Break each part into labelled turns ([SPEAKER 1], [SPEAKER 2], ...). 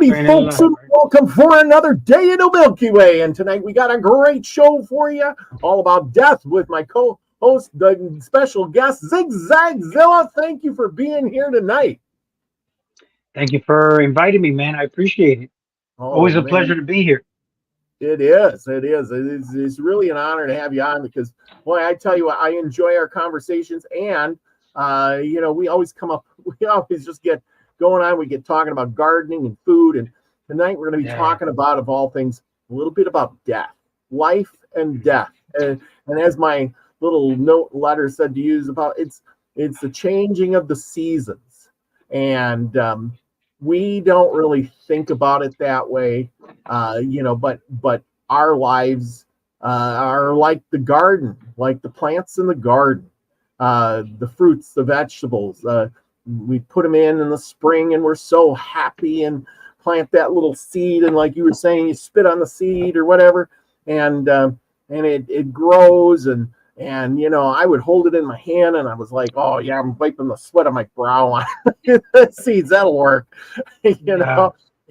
[SPEAKER 1] Howdy, folks, and welcome for another day in the Milky Way. And tonight we got a great show for you, all about death with my co-host, the special guest, Zig Zag Zilla. Thank you for being here tonight.
[SPEAKER 2] Thank you for inviting me, man. I appreciate it. Always a pleasure to be here.
[SPEAKER 1] It is. It's really an honor to have you on because, boy, I tell you what, I enjoy our conversations. And, we always just get going on. We get talking about gardening and food. And tonight we're going to be talking about, of all things, a little bit about death, life and death. And as my little note letter said to use about, it's the changing of the seasons. And we don't really think about it that way, but our lives are like the garden, like the plants in the garden, the fruits, the vegetables. We put them in the spring and we're so happy and plant that little seed. And like you were saying, you spit on the seed or whatever, and it grows. And I would hold it in my hand and I was like, oh yeah, I'm wiping the sweat on my brow on seeds. That'll work, and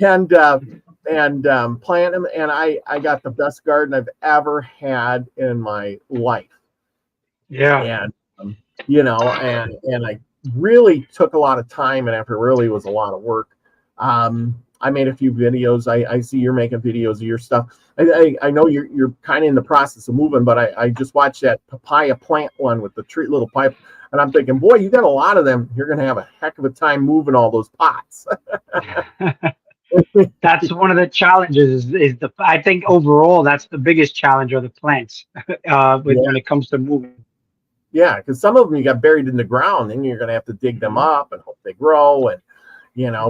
[SPEAKER 1] plant them. And I got the best garden I've ever had in my life.
[SPEAKER 2] Yeah.
[SPEAKER 1] And, and I really took a lot of time, and after really was a lot of work. I made a few videos. I see you're making videos of your stuff. I know you're kind of in the process of moving, but I just watched that papaya plant one with the little pipe, and I'm thinking, boy, you got a lot of them. You're going to have a heck of a time moving all those pots.
[SPEAKER 2] That's one of the challenges. I think overall that's the biggest challenge of the plants when it comes to moving.
[SPEAKER 1] Yeah, because some of them you got buried in the ground, and you're going to have to dig them up and hope they grow. And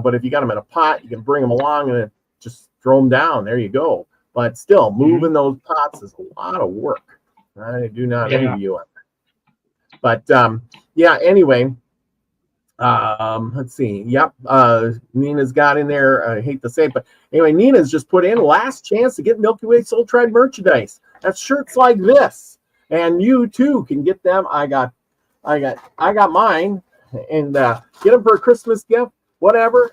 [SPEAKER 1] but if you got them in a pot, you can bring them along and then just throw them down. There you go. But still, moving those pots is a lot of work. I do not envy you on that. But anyway, let's see. Yep, Nina's got in there. I hate to say it, but anyway, Nina's just put in last chance to get Milky Way Soul Tribe merchandise. That's shirts like this. And you too can get them. I got mine, and get them for a Christmas gift, whatever.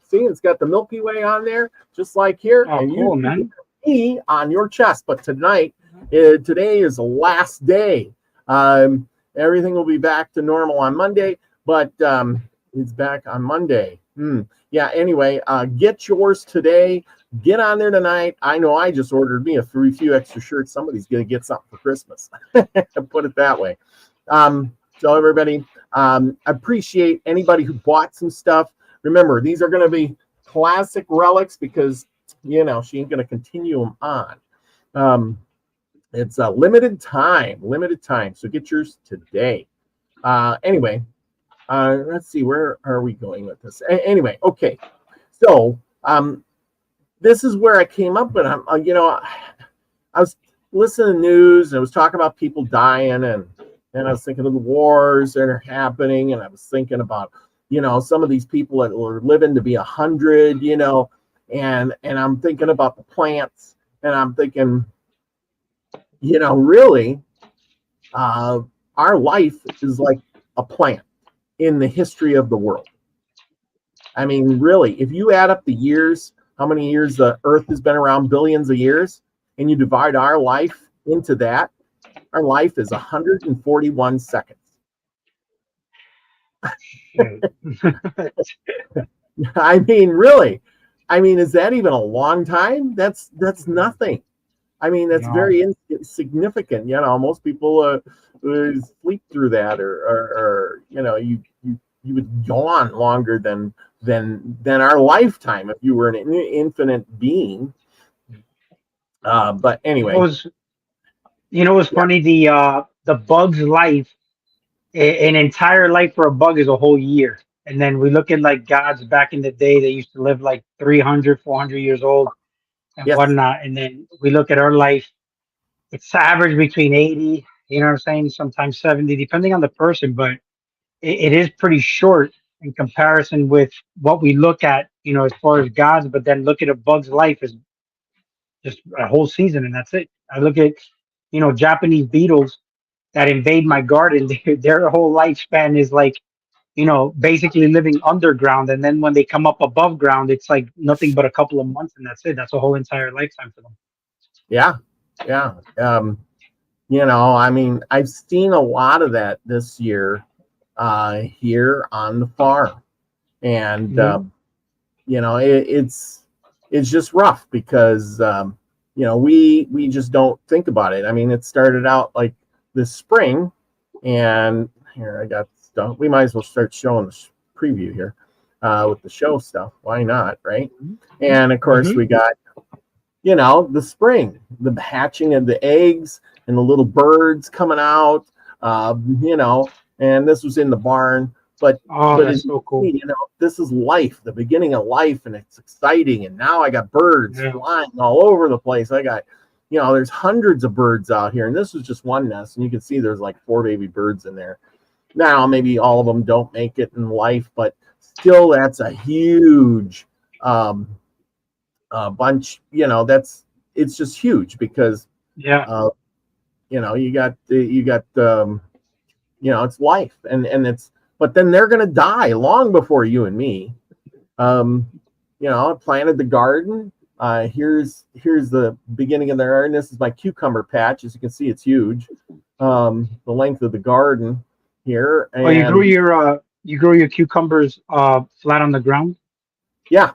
[SPEAKER 1] See, it's got the Milky Way on there, just like here.
[SPEAKER 2] Oh,
[SPEAKER 1] and
[SPEAKER 2] cool,
[SPEAKER 1] you
[SPEAKER 2] man.
[SPEAKER 1] E on your chest. But today is the last day. Everything will be back to normal on Monday, but it's back on Monday. Yeah. Anyway, get yours today. Get on there tonight. I know I just ordered me a few extra shirts. Somebody's going to get something for Christmas. Put it that way. So everybody, appreciate anybody who bought some stuff. Remember, these are going to be classic relics because, she ain't going to continue them on. It's a limited time. So get yours today. Anyway, let's see, where are we going with this? Anyway, okay. So, this is where I came up with. I was listening to news and I was talking about people dying, and I was thinking of the wars that are happening, and I was thinking about, some of these people that were living to be 100, and I'm thinking about the plants, and I'm thinking, really, our life is like a plant in the history of the world. I mean, really, if you add up the years, how many years the Earth has been around, billions of years, and you divide our life into that, our life is 141 seconds. I mean, really. I mean, is that even a long time? That's nothing. I mean, that's very insignificant. Most people sleep through that, or you would yawn longer than our lifetime if you were an infinite being. But anyway,
[SPEAKER 2] what's funny? The bug's life, an entire life for a bug is a whole year. And then we look at like gods back in the day, they used to live like 300, 400 years old and whatnot. And then we look at our life, it's average between 80, you know what I'm saying? Sometimes 70, depending on the person, but it is pretty short in comparison with what we look at, as far as gods. But then look at a bug's life is just a whole season, and that's it. I look at, Japanese beetles that invade my garden. Their whole lifespan is like basically living underground, and then when they come up above ground, it's like nothing but a couple of months, and that's it. That's a whole entire lifetime for them.
[SPEAKER 1] Yeah, yeah. I mean, I've seen a lot of that this year here on the farm, and it's just rough because we just don't think about it. I mean, it started out like this spring, and here I got stuff. We might as well start showing the preview here with the show stuff. Why not, right? And of course, we got the spring, the hatching of the eggs and the little birds coming out. And this was in the barn. But
[SPEAKER 2] that's so cool.
[SPEAKER 1] This is life, the beginning of life, and it's exciting. And now I got birds flying all over the place. I got, there's hundreds of birds out here, and this was just one nest, and you can see there's like 4 baby birds in there. Now maybe all of them don't make it in life, but still, that's a huge bunch. It's just huge because you got it's life, and it's. But then they're going to die long before you and me. I planted the garden. Here's the beginning of the garden. This is my cucumber patch. As you can see, it's huge. The length of the garden here. And
[SPEAKER 2] you grew your cucumbers flat on the ground?
[SPEAKER 1] Yeah.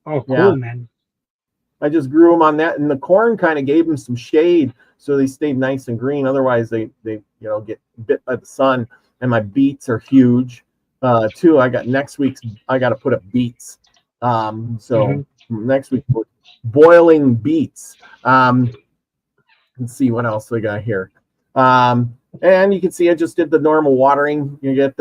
[SPEAKER 2] Oh, cool, man.
[SPEAKER 1] I just grew them on that, and the corn kind of gave them some shade, so they stayed nice and green. Otherwise, they get bit by the sun. And my beets are huge too. I got to put up beets. Next week we're boiling beets. Let's see what else we got here. And you can see I just did the normal watering. I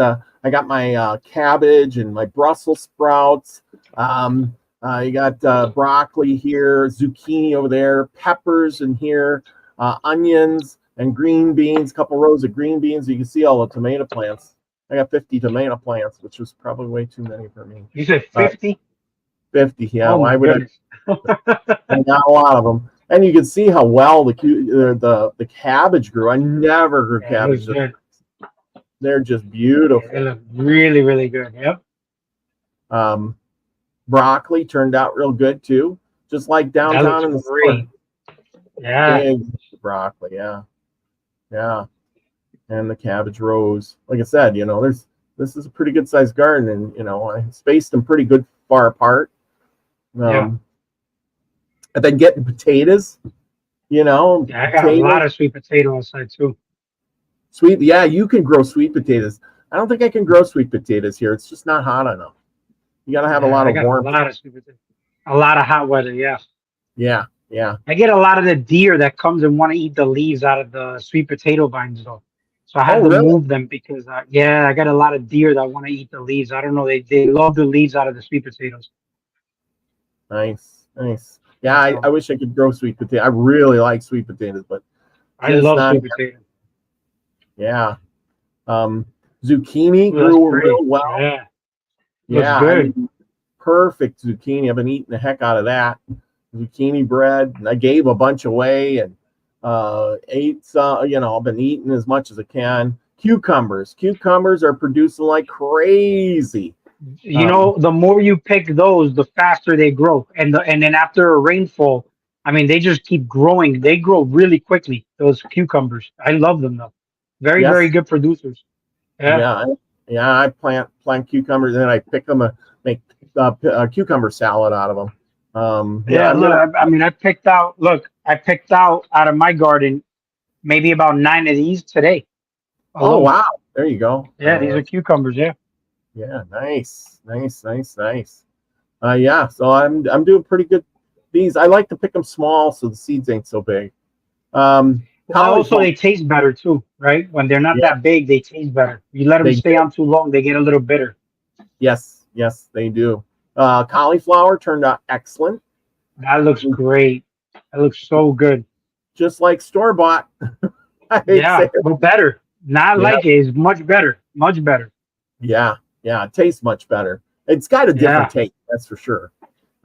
[SPEAKER 1] got my cabbage and my Brussels sprouts. You got broccoli here, zucchini over there, peppers in here, onions. And green beans, a couple rows of green beans. You can see all the tomato plants. I got 50 tomato plants, which was probably way too many for me.
[SPEAKER 2] You said 50?
[SPEAKER 1] 50, yeah.
[SPEAKER 2] Oh,
[SPEAKER 1] why would I got a lot of them. And you can see how well the cabbage grew. I never grew cabbage. They're just beautiful.
[SPEAKER 2] They look really, really good. Yep.
[SPEAKER 1] Broccoli turned out real good too. Just like downtown in the store.
[SPEAKER 2] Yeah.
[SPEAKER 1] Big broccoli, yeah. And the cabbage rows. Like I said, this is a pretty good sized garden, and I spaced them pretty good far apart. And then getting potatoes,
[SPEAKER 2] I got a lot of sweet potato outside too.
[SPEAKER 1] Sweet, yeah, you can grow sweet potatoes. I don't think I can grow sweet potatoes here. It's just not hot enough. You gotta have a lot of warmth.
[SPEAKER 2] A lot of sweet potatoes. A lot of hot weather, yeah.
[SPEAKER 1] Yeah.
[SPEAKER 2] I get a lot of the deer that comes and want to eat the leaves out of the sweet potato vines, though. So I had to move them because, I got a lot of deer that want to eat the leaves. I don't know. They love the leaves out of the sweet potatoes.
[SPEAKER 1] Nice. Yeah, I wish I could grow sweet potato. I really like sweet potatoes, but
[SPEAKER 2] I love sweet potatoes.
[SPEAKER 1] Yeah. Zucchini grew real well.
[SPEAKER 2] Yeah. Good.
[SPEAKER 1] Perfect zucchini. I've been eating the heck out of that. Zucchini bread, and I gave a bunch away, and ate some. I've been eating as much as I can. Cucumbers are producing like crazy.
[SPEAKER 2] The more you pick those, the faster they grow, and then after a rainfall, I mean, they just keep growing. They grow really quickly. Those cucumbers, I love them though. Very good producers.
[SPEAKER 1] Yeah. I plant cucumbers, and then I pick them, make a cucumber salad out of them. I picked out out of my garden maybe about 9 of these today. Oh, wow. There you go.
[SPEAKER 2] Yeah, these are cucumbers. Yeah,
[SPEAKER 1] nice. So I'm doing pretty good. These, I like to pick them small so the seeds ain't so big.
[SPEAKER 2] Also, they taste better too, right? When they're not that big, they taste better. You let them stay on too long, they get a little bitter.
[SPEAKER 1] Yes, they do. Cauliflower turned out excellent.
[SPEAKER 2] That looks great. That looks so good.
[SPEAKER 1] Just like store-bought.
[SPEAKER 2] But better. Not like it. It's much better. Much better.
[SPEAKER 1] Yeah, it tastes much better. It's got a different taste, that's for sure.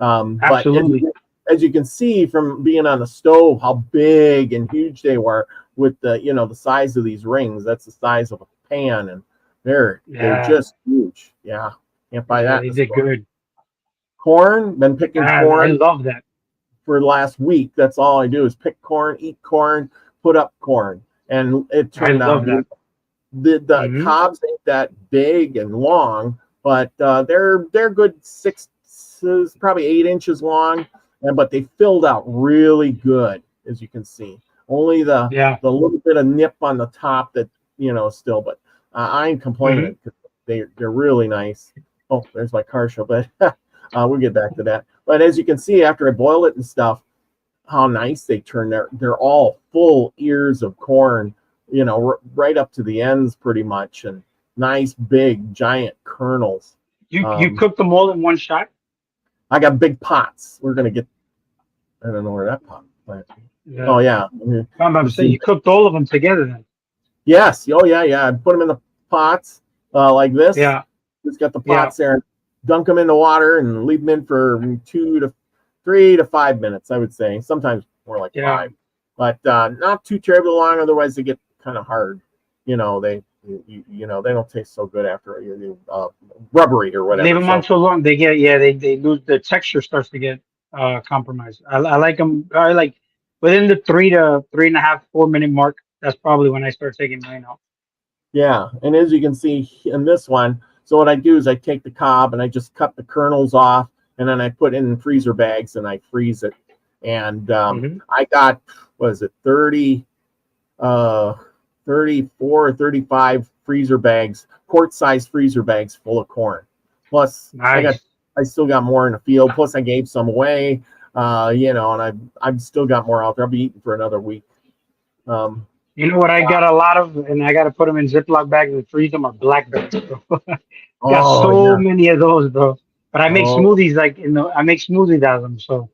[SPEAKER 2] Absolutely.
[SPEAKER 1] But as you can see from being on the stove, how big and huge they were with the size of these rings. That's the size of a pan, and They're just huge. Yeah, can't buy that.
[SPEAKER 2] They did good.
[SPEAKER 1] Corn, been picking corn.
[SPEAKER 2] I love that.
[SPEAKER 1] For the last week, that's all I do is pick corn, eat corn, put up corn, and it turned out
[SPEAKER 2] that.
[SPEAKER 1] The cobs ain't that big and long, but they're good 6, probably 8 inches long, but they filled out really good, as you can see. Only the little bit of nip on the top that still, but I ain't complaining because they're really nice. Oh, there's my car show, but we'll get back to that. But as you can see, after I boil it and stuff, how nice they turn. They're all full ears of corn, right up to the ends pretty much, and nice big giant kernels.
[SPEAKER 2] You cook them all in one shot?
[SPEAKER 1] I got big pots. We're gonna get. I don't know where that pot went.
[SPEAKER 2] Yeah.
[SPEAKER 1] Oh yeah.
[SPEAKER 2] I'm about to say you cooked all of them together then.
[SPEAKER 1] Yes. Oh yeah. I put them in the pots like this.
[SPEAKER 2] Yeah.
[SPEAKER 1] Just got the pots there and dunk them in the water and leave them in for 3 to 5 minutes. I would say sometimes more like 5, but not too terribly long. Otherwise, they get kind of hard. They don't taste so good after rubbery or whatever.
[SPEAKER 2] Leave them on so long, they lose, the texture starts to get compromised. I like them. I like within the 3 to 3.5, 4 minute mark. That's probably when I start taking mine out.
[SPEAKER 1] Yeah, and as you can see in this one, so what I do is I take the cob and I just cut the kernels off, and then I put it in freezer bags and I freeze it. And I got, 34 or 35 freezer bags, quart-sized freezer bags full of corn. Plus, I still got more in the field. Plus, I gave some away, and I've still got more out there. I'll be eating for another week.
[SPEAKER 2] You know what I got a lot of, and I got to put them in Ziploc bags and freeze them, are blackberries, bro. Got so many of those, bro. But I make smoothies I make smoothies out of them, so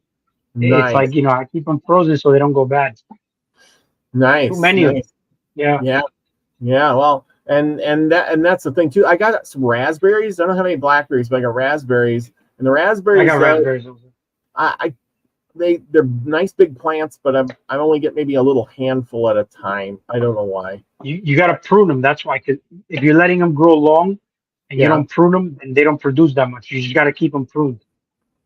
[SPEAKER 2] it's like I keep them frozen so they don't go bad.
[SPEAKER 1] Nice.
[SPEAKER 2] Too many of them.
[SPEAKER 1] Yeah. Well, and that's the thing too. I got some raspberries. I don't have any blackberries, but I got raspberries, and the raspberries.
[SPEAKER 2] I got raspberries.
[SPEAKER 1] They're nice big plants, but I only get maybe a little handful at a time. I don't know why.
[SPEAKER 2] You got to prune them. That's why. Because if you're letting them grow long and you don't prune them, then they don't produce that much. You just got to keep them pruned.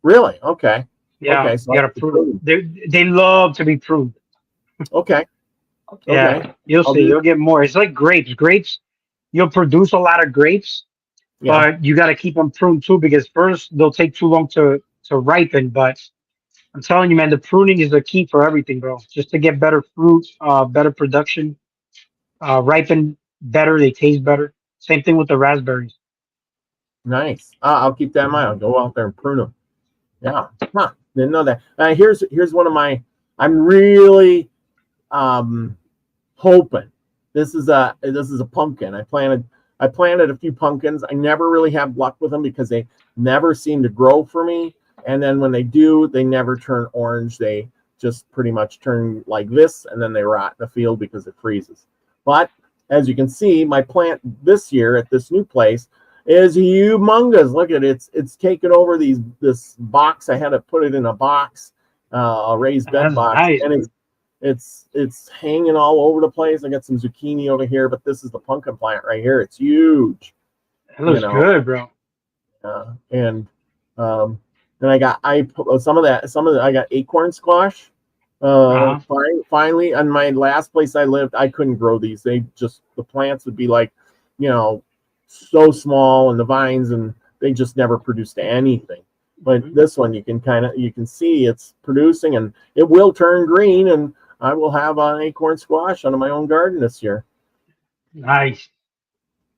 [SPEAKER 1] Really? Okay.
[SPEAKER 2] Yeah.
[SPEAKER 1] Okay, so
[SPEAKER 2] you got to prune them. They love to be pruned.
[SPEAKER 1] Okay.
[SPEAKER 2] Yeah. You'll see. You'll get more. It's like grapes. Grapes, you'll produce a lot of grapes, but you got to keep them pruned too, because first they'll take too long to ripen, but I'm telling you, man, the pruning is the key for everything, bro. Just to get better fruit, better production, ripen better, they taste better. Same thing with the raspberries.
[SPEAKER 1] Nice. I'll keep that in mind. I'll go out there and prune them. Yeah. Didn't know that. Here's one of my. I'm really hoping. This is a pumpkin. I planted a few pumpkins. I never really have luck with them because they never seem to grow for me. And then when they do, they never turn orange. They just pretty much turn like this, and then they rot in the field because it freezes. But as you can see, my plant this year at this new place is humongous. Look at it. It's taken over this box. I had to put it in a box, a raised bed box. Nice. And it's hanging all over the place. I got some zucchini over here, but this is the pumpkin plant right here. It's huge.
[SPEAKER 2] It looks good, bro.
[SPEAKER 1] And I got I got acorn squash. Finally, on my last place I lived, I couldn't grow these. The plants would be like, so small, and the vines, and they just never produced anything. But this one, you can see it's producing, and it will turn green, and I will have an acorn squash out of my own garden this year.
[SPEAKER 2] Nice.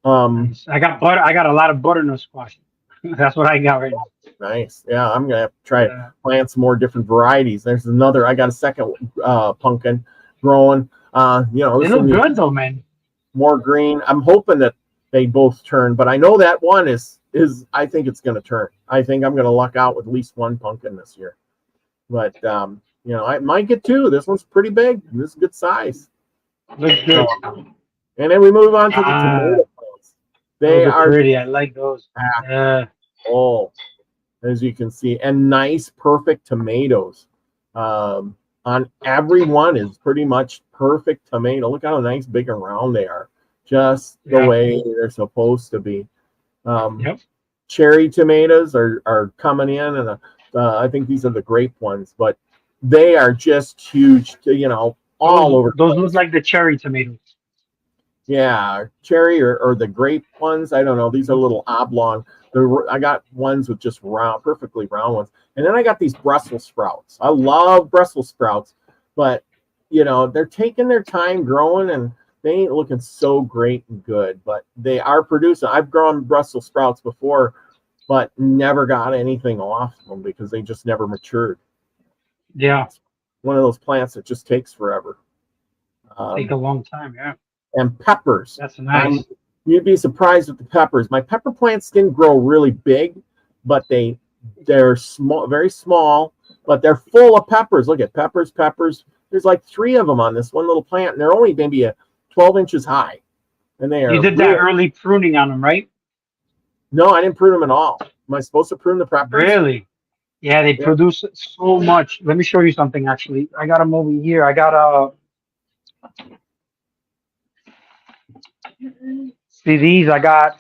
[SPEAKER 2] I got a lot of butternut squash. That's what I got right now.
[SPEAKER 1] Nice. Yeah, I'm gonna have to try to plant some more different varieties. There's another. I got a second pumpkin growing. They
[SPEAKER 2] look good though, man.
[SPEAKER 1] More green. I'm hoping that they both turn, but I know that one is. I think it's gonna turn. I think I'm gonna luck out with at least one pumpkin this year. But I might get two. This one's pretty big. This is good size.
[SPEAKER 2] Looks good.
[SPEAKER 1] And then we move on to the tomato plants. They are
[SPEAKER 2] pretty. I like those.
[SPEAKER 1] As you can see, and nice, perfect tomatoes. On every one is pretty much perfect tomato. Look how nice, big, and round they are. just the
[SPEAKER 2] Yeah.
[SPEAKER 1] way they're supposed to be.
[SPEAKER 2] Yep.
[SPEAKER 1] Cherry tomatoes are coming in, and I think these are the grape ones, but they are just huge, you know, all over.
[SPEAKER 2] Those look like the cherry tomatoes.
[SPEAKER 1] Yeah, cherry or the grape ones. I don't know. These are little oblong. I got ones with just round, perfectly round ones. And then I got these Brussels sprouts. I love Brussels sprouts, but you know, they're taking their time growing and they ain't looking so great and good, but they are producing. I've grown Brussels sprouts before, but never got anything off them because they just never matured.
[SPEAKER 2] Yeah.
[SPEAKER 1] It's one of those plants that just takes forever.
[SPEAKER 2] Take a long time, yeah.
[SPEAKER 1] And peppers.
[SPEAKER 2] That's nice.
[SPEAKER 1] You'd be surprised with the peppers. My pepper plants didn't grow really big, but they're small, very small, but they're full of peppers. Look at peppers. There's like 3 of them on this one little plant, and they're only maybe 12 inches high. And they are.
[SPEAKER 2] You did that early pruning on them, right?
[SPEAKER 1] No, I didn't prune them at all. Am I supposed to prune the peppers?
[SPEAKER 2] Really? Yeah, they produce so much. Let me show you something. Actually, I got them over here. I got see these. I got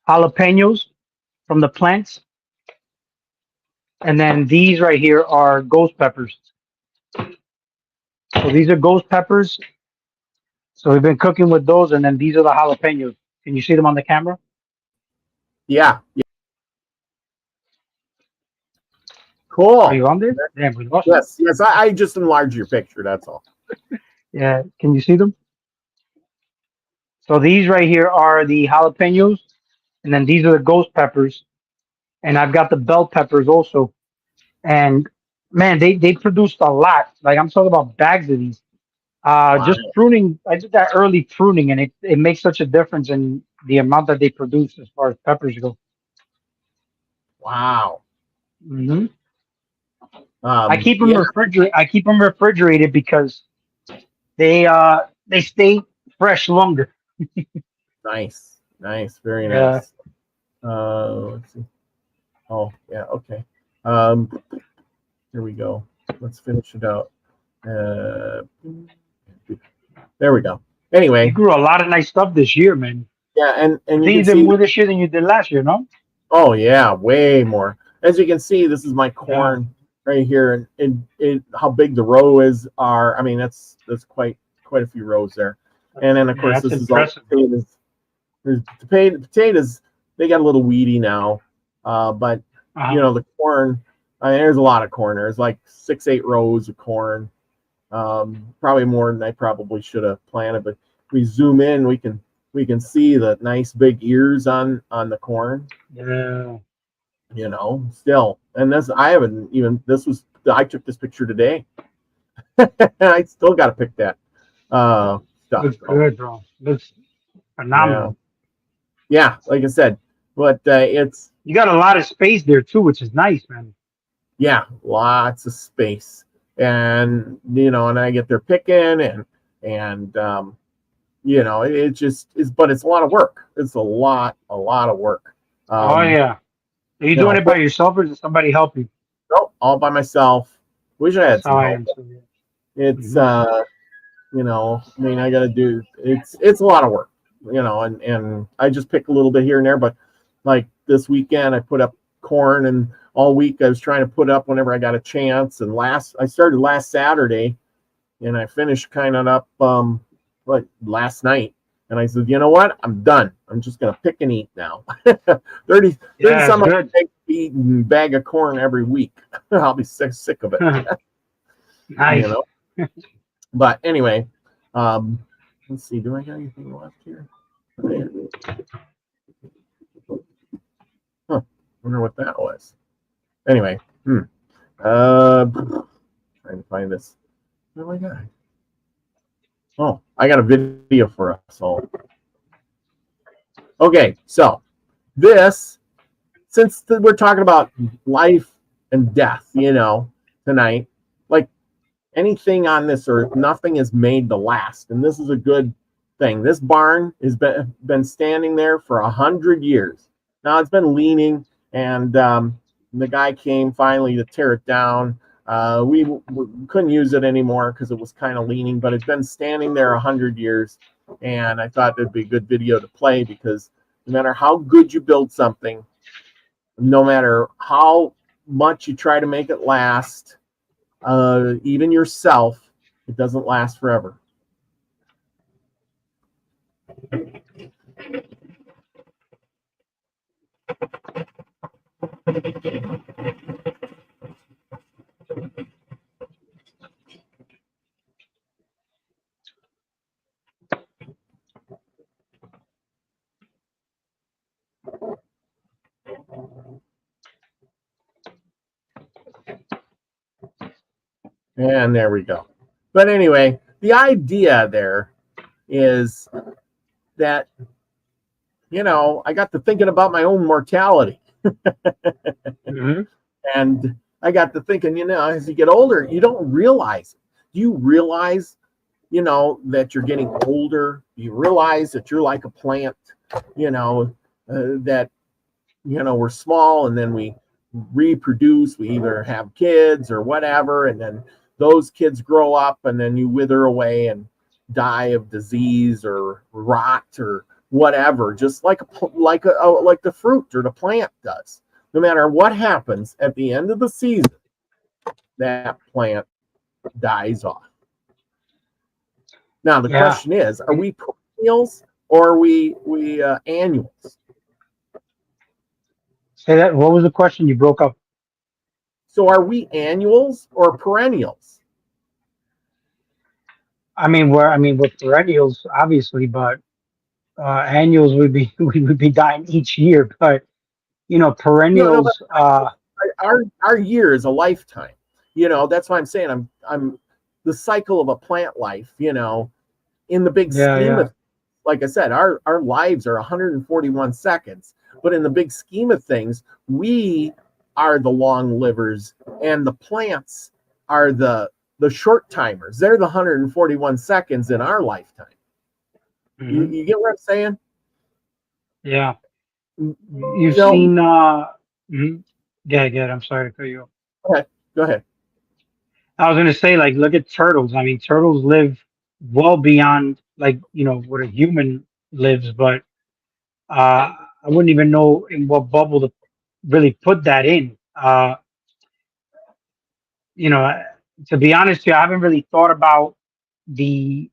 [SPEAKER 2] jalapenos from the plants, and then these right here are ghost peppers. So these are ghost peppers. So we've been cooking with those, and then these are the jalapenos. Can you see them on the camera?
[SPEAKER 1] Yeah. Cool.
[SPEAKER 2] Are you on there? Yeah, we lost them.
[SPEAKER 1] Yes. I just enlarged your picture. That's all.
[SPEAKER 2] Yeah. Can you see them? So these right here are the jalapenos, and then these are the ghost peppers, and I've got the bell peppers also. And man, they produced a lot. Like I'm talking about bags of these. Just pruning. I did that early pruning, and it makes such a difference in the amount that they produce as far as peppers go.
[SPEAKER 1] Wow.
[SPEAKER 2] Mm-hmm. I keep them refrigerated because they stay fresh longer.
[SPEAKER 1] Nice, very nice. Let's see. Oh yeah, okay. Here we go. Let's finish it out. There we go. Anyway,
[SPEAKER 2] you grew a lot of nice stuff this year, man.
[SPEAKER 1] Yeah, and
[SPEAKER 2] you did more this year than you did last year, no?
[SPEAKER 1] Oh yeah, way more. As you can see, this is my corn right here, and how big the row are. I mean, that's quite a few rows there. And then of course this impressive. Is all potatoes. The potatoes, they got a little weedy now, but you know, the corn. I mean, there's a lot of corn. There's like 6-8 rows of corn. Probably more than I probably should have planted. But if we zoom in, we can see the nice big ears on the corn.
[SPEAKER 2] Yeah.
[SPEAKER 1] You know, still, and this I took this picture today. I still got to pick that stuff.
[SPEAKER 2] Looks good, bro. Looks phenomenal.
[SPEAKER 1] Yeah, like I said, but
[SPEAKER 2] you got a lot of space there too, which is nice, man.
[SPEAKER 1] Yeah, lots of space, and you know, and I get there picking and you know, it just is, but it's a lot of work. It's a lot of work.
[SPEAKER 2] Oh yeah. Are you doing it by yourself, or does somebody help you?
[SPEAKER 1] Nope, all by myself. Wish I had some help. It's you know, I mean, I gotta do it's a lot of work, you know, and I just pick a little bit here and there, but like this weekend I put up corn, and all week I was trying to put up whenever I got a chance, and I started last Saturday and I finished kind of up last night. And I said, you know what? I'm done. I'm just going to pick and eat now. 30 some eating bag of corn every week. I'll be sick of it.
[SPEAKER 2] Nice.
[SPEAKER 1] You know? But anyway, let's see. Do I got anything left here? Huh. Wonder what that was. Anyway, trying to find this. What do I got? Oh, I got a video for us all. Okay, so since we're talking about life and death, you know, tonight, like anything on this earth, nothing is made to last, and this is a good thing. This barn has been standing there for 100 years. Now it's been leaning, and the guy came finally to tear it down. We couldn't use it anymore because it was kind of leaning, but it's been standing there 100 years, And I thought it'd be a good video to play because no matter how good you build something, no matter how much you try to make it last, even yourself, it doesn't last forever. And there we go. But anyway, the idea there is that, you know, I got to thinking about my own mortality. And I got to thinking, you know, as you get older, you don't realize it. Do you realize, you know, that you're getting older? Do you realize that you're like a plant, you know, that, you know, we're small and then we reproduce, we either have kids or whatever, and then those kids grow up and then you wither away and die of disease or rot or whatever, just like the fruit or the plant does. No matter what happens at the end of the season, that plant dies off. Now the question is, are we perennials or are we annuals?
[SPEAKER 2] Say that. What was the question? You broke up.
[SPEAKER 1] So are we annuals or perennials?
[SPEAKER 2] I mean, we're perennials, obviously, but annuals would be dying each year. But you know, perennials.
[SPEAKER 1] Our year is a lifetime. You know, that's why I'm saying I'm the cycle of a plant life. You know, in the big scheme of, like I said, our lives are 141 seconds. But in the big scheme of things, we are the long livers, and the plants are the short timers. They're the 141 seconds in our lifetime. You get what I'm saying?
[SPEAKER 2] Yeah. You've seen I'm sorry to cut you off.
[SPEAKER 1] Okay, go ahead.
[SPEAKER 2] I was gonna say, like, look at turtles. I mean, turtles live well beyond, like, you know, what a human lives, but I wouldn't even know in what bubble to really put that in. You know, to be honest with you, I haven't really thought about the,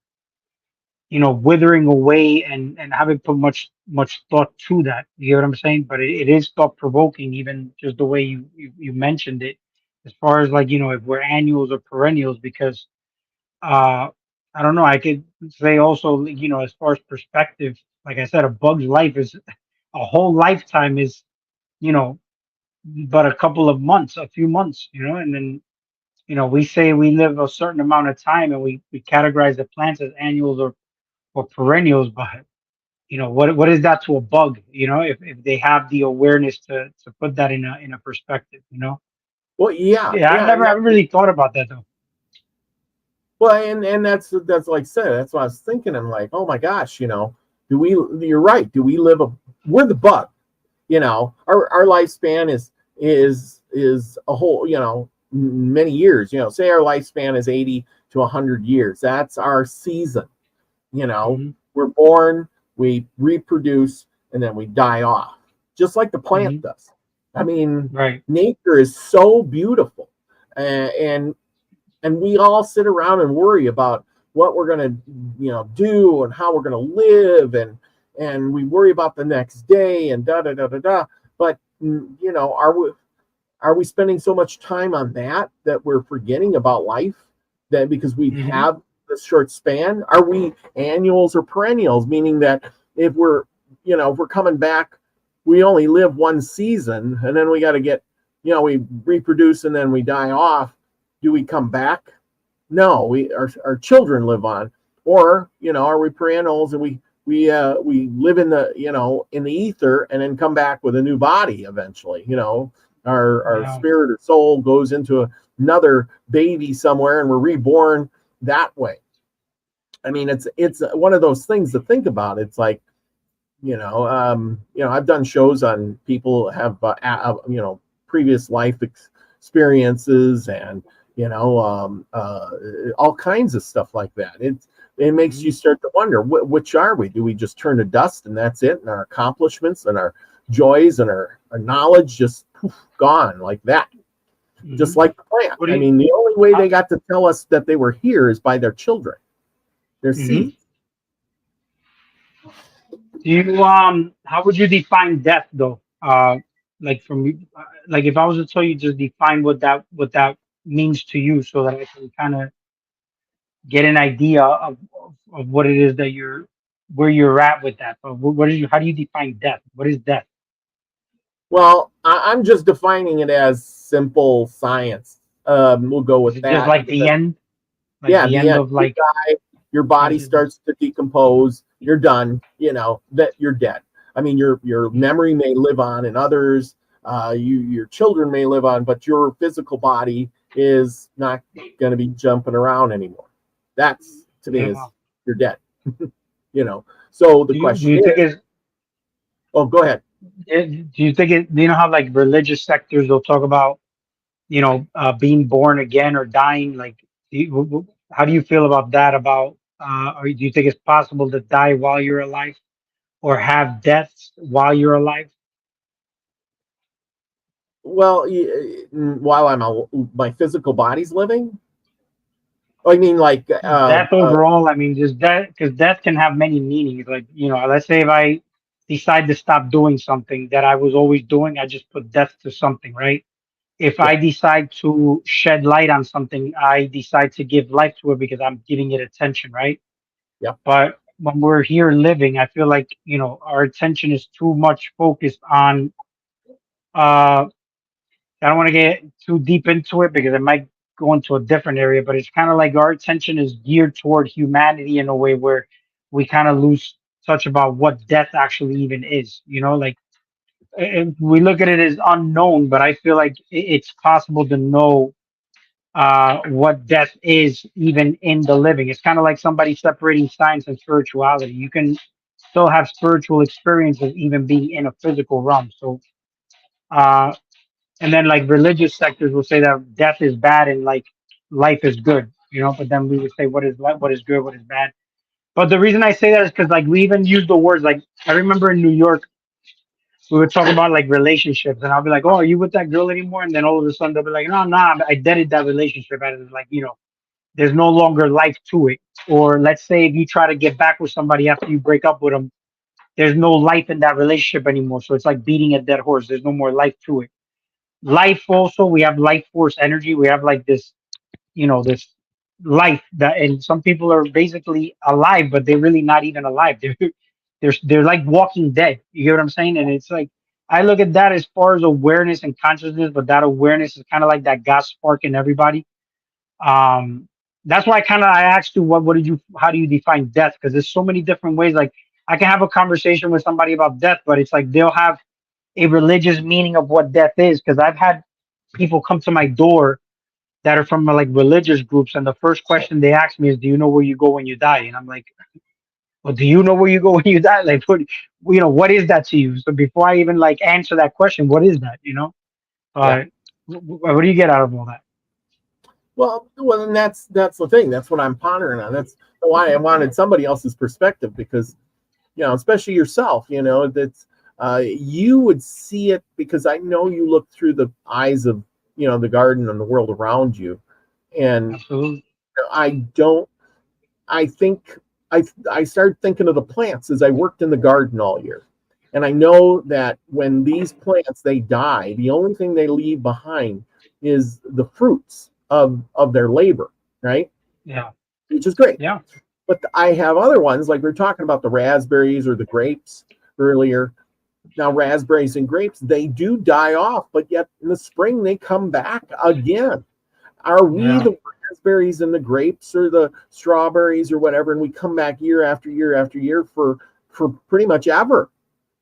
[SPEAKER 2] you know, withering away and haven't put much thought to that. You know what I'm saying? But it is thought provoking, even just the way you mentioned it, as far as, like, you know, if we're annuals or perennials, because I don't know. I could say also, you know, as far as perspective, like I said, a bug's life is a whole lifetime is, you know, but a couple of months, a few months, you know, and then, you know, we say we live a certain amount of time and we categorize the plants as annuals or perennials, but you know, what is that to a bug, you know, if they have the awareness to put that in a perspective, you know?
[SPEAKER 1] Well, yeah.
[SPEAKER 2] I haven't really thought about that though.
[SPEAKER 1] Well, and that's like I said, that's what I was thinking. I'm like, oh my gosh, you know, you're right. Do we live we're the bug, you know, our lifespan is a whole, you know, many years, you know, say our lifespan is 80 to 100 years. That's our season. You know, we're born, we reproduce, and then we die off, just like the plant does. I mean, nature is so beautiful, and we all sit around and worry about what we're going to, you know, do and how we're going to live, and we worry about the next day and da da da da da. But you know, are we spending so much time on that we're forgetting about life? That because we have this short span, are we annuals or perennials? Meaning that if we're coming back, we only live one season, and then we got to get, you know, we reproduce and then we die off. Do we come back? No, our children live on. Or, you know, are we perennials and we live in the, you know, in the ether and then come back with a new body eventually? You know, our spirit or soul goes into another baby somewhere and we're reborn that way. I mean, it's one of those things to think about. It's like, you know, I've done shows on people have you know, previous life experiences and, you know, all kinds of stuff like that. it makes you start to wonder, which are we? Do we just turn to dust and that's it? And our accomplishments and our joys and our knowledge just poof, gone like that. Just like the plant. I mean, the only way they got to tell us that they were here is by their children, their seeds.
[SPEAKER 2] Do you how would you define death though? Like like if I was to tell you, just define what that means to you, so that I can kind of get an idea of what it is that where you're at with that. But how do you define death? What is death?
[SPEAKER 1] Well, I'm just defining it as simple science. We'll go with that.
[SPEAKER 2] Just like the end. Like
[SPEAKER 1] yeah,
[SPEAKER 2] the end of like
[SPEAKER 1] you die, your body starts to decompose. You're done. You know that you're dead. I mean, your memory may live on in others. Your children may live on, but your physical body is not going to be jumping around anymore. That's, to me, is you're dead. You know. So the question is, oh, go ahead.
[SPEAKER 2] Do you think it? Do you know how like religious sectors will talk about, being born again or dying? Like, how do you feel about that? About, or do you think it's possible to die while you're alive, or have deaths while you're alive?
[SPEAKER 1] Well, while my physical body's living. I mean, like
[SPEAKER 2] death overall. I mean, just death, because death can have many meanings. Like, let's say if I decide to stop doing something that I was always doing, I just put death to something, right? If I decide to shed light on something, I decide to give life to it because I'm giving it attention, right?
[SPEAKER 1] Yeah.
[SPEAKER 2] But when we're here living, I feel like, our attention is too much focused on, I don't want to get too deep into it because it might go into a different area, but it's kind of like our attention is geared toward humanity in a way where we kind of lose touch about what death actually even is, like, we look at it as unknown, but I feel like it's possible to know what death is even in the living. It's kind of like somebody separating science and spirituality. You can still have spiritual experiences even being in a physical realm. So, and then like religious sectors will say that death is bad and like life is good, but then we would say what is good, what is bad. But the reason I say that is because like we even use the words, like I remember in New York, we would talk about like relationships, and I'll be like, "Oh, are you with that girl anymore?" And then all of a sudden they'll be like, "No, I deaded that relationship," and it's like, there's no longer life to it. Or let's say if you try to get back with somebody after you break up with them, there's no life in that relationship anymore. So it's like beating a dead horse. There's no more life to it. Life also, we have life force energy. We have like this, this life that, and some people are basically alive, but they're really not even alive. They're like walking dead. You get what I'm saying? And it's like, I look at that as far as awareness and consciousness, but that awareness is kind of like that gas spark in everybody. That's why I asked you how do you define death? Because there's so many different ways. Like I can have a conversation with somebody about death, but it's like they'll have a religious meaning of what death is. Because I've had people come to my door that are from like religious groups, and the first question they ask me is, "Do you know where you go when you die?" And I'm like, "Well, do you know where you go when you die? Like, what is that to you?" So before I even like answer that question, what is that? What do you get out of all that?
[SPEAKER 1] Well, and that's the thing. That's what I'm pondering on. That's why I wanted somebody else's perspective, because, especially yourself, that's you would see it, because I know you look through the eyes of, the garden and the world around you. And
[SPEAKER 2] absolutely.
[SPEAKER 1] I started thinking of the plants as I worked in the garden all year. And I know that when these plants, they die, the only thing they leave behind is the fruits of their labor, right?
[SPEAKER 2] Yeah.
[SPEAKER 1] Which is great.
[SPEAKER 2] Yeah.
[SPEAKER 1] But I have other ones, like we were talking about the raspberries or the grapes earlier. Now, raspberries and grapes, they do die off, but yet in the spring they come back again. Are we the raspberries and the grapes or the strawberries or whatever, and we come back year after year after year for pretty much ever?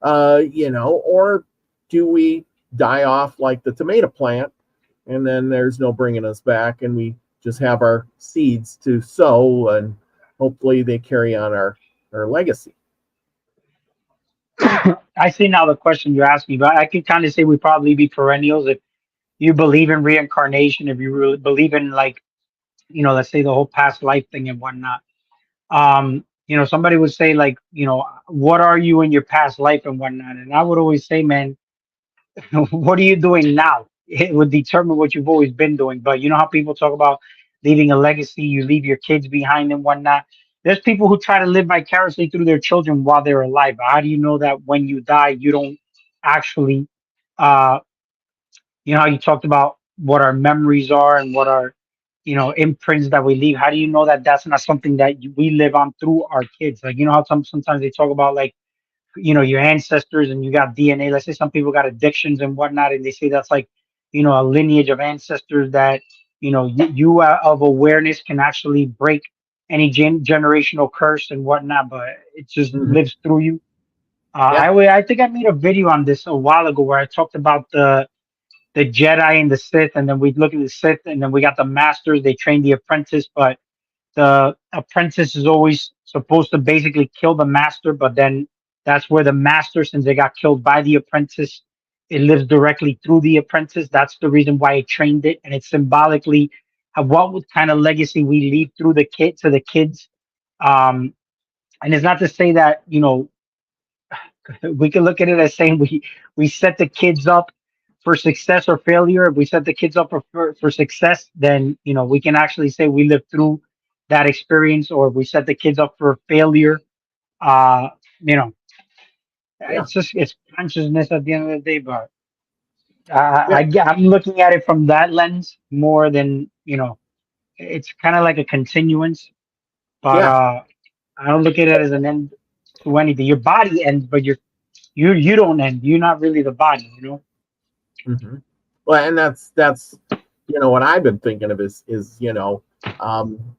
[SPEAKER 1] Or do we die off like the tomato plant, and then there's no bringing us back, and we just have our seeds to sow, and hopefully they carry on our legacy?
[SPEAKER 2] I see now the question you're asking, but I could kind of say we probably be perennials if you believe in reincarnation, if you really believe in, like, let's say the whole past life thing and whatnot. Somebody would say like, what are you in your past life and whatnot, and I would always say, man, what are you doing now? It would determine what you've always been doing. But you know how people talk about leaving a legacy, you leave your kids behind and whatnot. There's people who try to live vicariously through their children while they're alive. How do you know that when you die, you don't actually, uh, how you talked about what our memories are and what our, imprints that we leave? How do you know that that's not something that we live on through our kids? Like, how sometimes they talk about like, your ancestors and you got DNA. Let's say some people got addictions and whatnot, and they say that's like, a lineage of ancestors that, you of awareness can actually break any generational curse and whatnot, but it just
[SPEAKER 1] Mhm.
[SPEAKER 2] lives through you.
[SPEAKER 1] Yeah.
[SPEAKER 2] I think I made a video on this a while ago where I talked about the Jedi and the Sith, and then we look at the Sith, and then we got the Masters. They train the apprentice, but the apprentice is always supposed to basically kill the master, but then that's where the master, since they got killed by the apprentice, it lives directly through the apprentice. That's the reason why it trained it, and it's symbolically what kind of legacy we leave through the kid to the kids. Um, and it's not to say that we can look at it as saying we set the kids up for success or failure. If we set the kids up for success, then we can actually say we lived through that experience. Or if we set the kids up for failure, uh you know
[SPEAKER 1] Yeah.
[SPEAKER 2] it's consciousness at the end of the day. But
[SPEAKER 1] Yeah.
[SPEAKER 2] I'm looking at it from that lens more than it's kind of like a continuance. But
[SPEAKER 1] Yeah.
[SPEAKER 2] I don't look at it as an end to anything. Your body ends, but you don't end. You're not really the body.
[SPEAKER 1] Hmm. Well, and that's what I've been thinking of is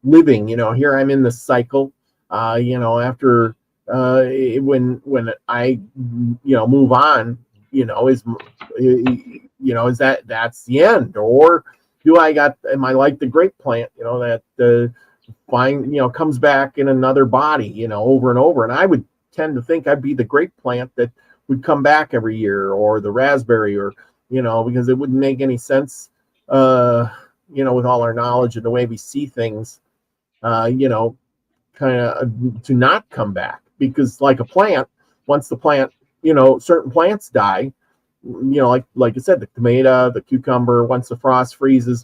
[SPEAKER 1] living. Here I'm in the cycle. After when I move on, is that's the end, or am I like the grape plant? That comes back in another body, over and over. And I would tend to think I'd be the grape plant that would come back every year, or the raspberry, or because it wouldn't make any sense, with all our knowledge and the way we see things, kind of to not come back. Because like a plant, once the plant, certain plants die, like I said, the tomato, the cucumber, once the frost freezes,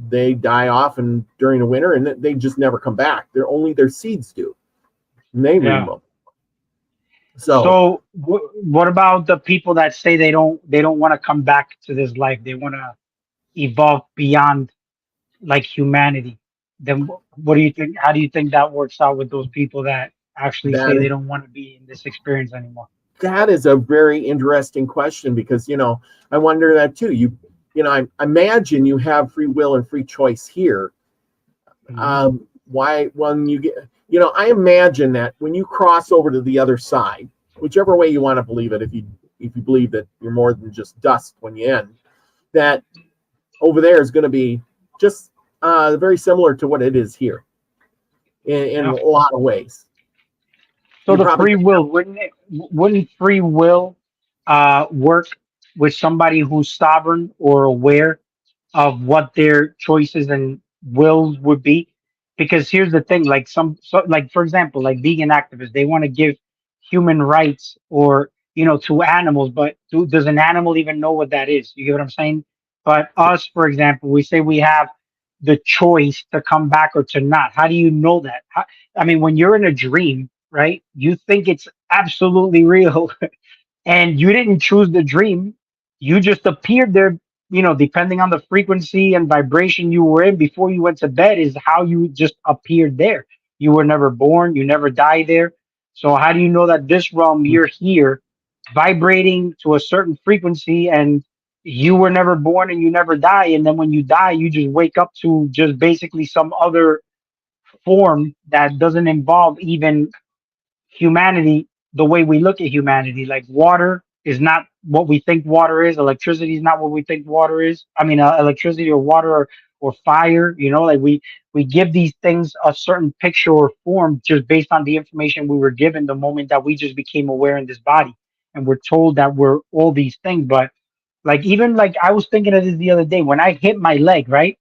[SPEAKER 1] they die off and during the winter, and they just never come back. They're only their seeds do, and they
[SPEAKER 2] Yeah.
[SPEAKER 1] remove. So
[SPEAKER 2] So what about the people that say they don't want to come back to this life? They want to evolve beyond like humanity. Then what do you think? How do you think that works out with those people that actually say they
[SPEAKER 1] that
[SPEAKER 2] don't want to be in this experience anymore?
[SPEAKER 1] that is a very interesting question, because I wonder that too. I imagine you have free will and free choice here.
[SPEAKER 2] Mhm.
[SPEAKER 1] Why when you get I imagine that when you cross over to the other side, whichever way you want to believe it, if you believe that you're more than just dust when you end, that over there is going to be just very similar to what it is here in a
[SPEAKER 2] Yeah.
[SPEAKER 1] lot of ways.
[SPEAKER 2] So
[SPEAKER 1] You
[SPEAKER 2] the
[SPEAKER 1] probably
[SPEAKER 2] free will, wouldn't free will work with somebody who's sovereign or aware of what their choices and wills would be? Because here's the thing, like like for example, like vegan activists, they want to give human rights or to animals, but does an animal even know what that is? You get what I'm saying? But us, for example, we say we have the choice to come back or to not. How do you know that? I mean, when you're in a dream, right? You think it's absolutely real, and you didn't choose the dream. You just appeared there, depending on the frequency and vibration you were in before you went to bed, is how you just appeared there. You were never born, you never died there. So, how do you know that this realm you're here vibrating to a certain frequency, and you were never born and you never die? And then when you die, you just wake up to just basically some other form that doesn't involve even humanity the way we look at humanity. Like water is not what we think water is. Electricity is not what we think water is. I mean, electricity or water or fire. Like we give these things a certain picture or form just based on the information we were given the moment that we just became aware in this body, and we're told that we're all these things. But like I was thinking of this the other day when I hit my leg. Right?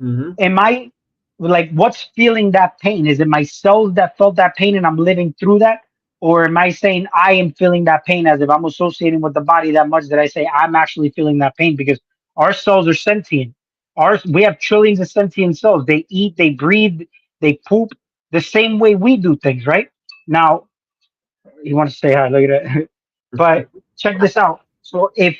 [SPEAKER 1] Mm-hmm.
[SPEAKER 2] Am I? like what's feeling that pain? Is it my cells that felt that pain and I'm living through that? Or am I saying I am feeling that pain as if I'm associating with the body that much that I say I'm actually feeling that pain because our cells are sentient. We have trillions of sentient cells. They eat, they breathe, they poop the same way we do things, right? Now, you want to say hi, look at that. But check this out. So if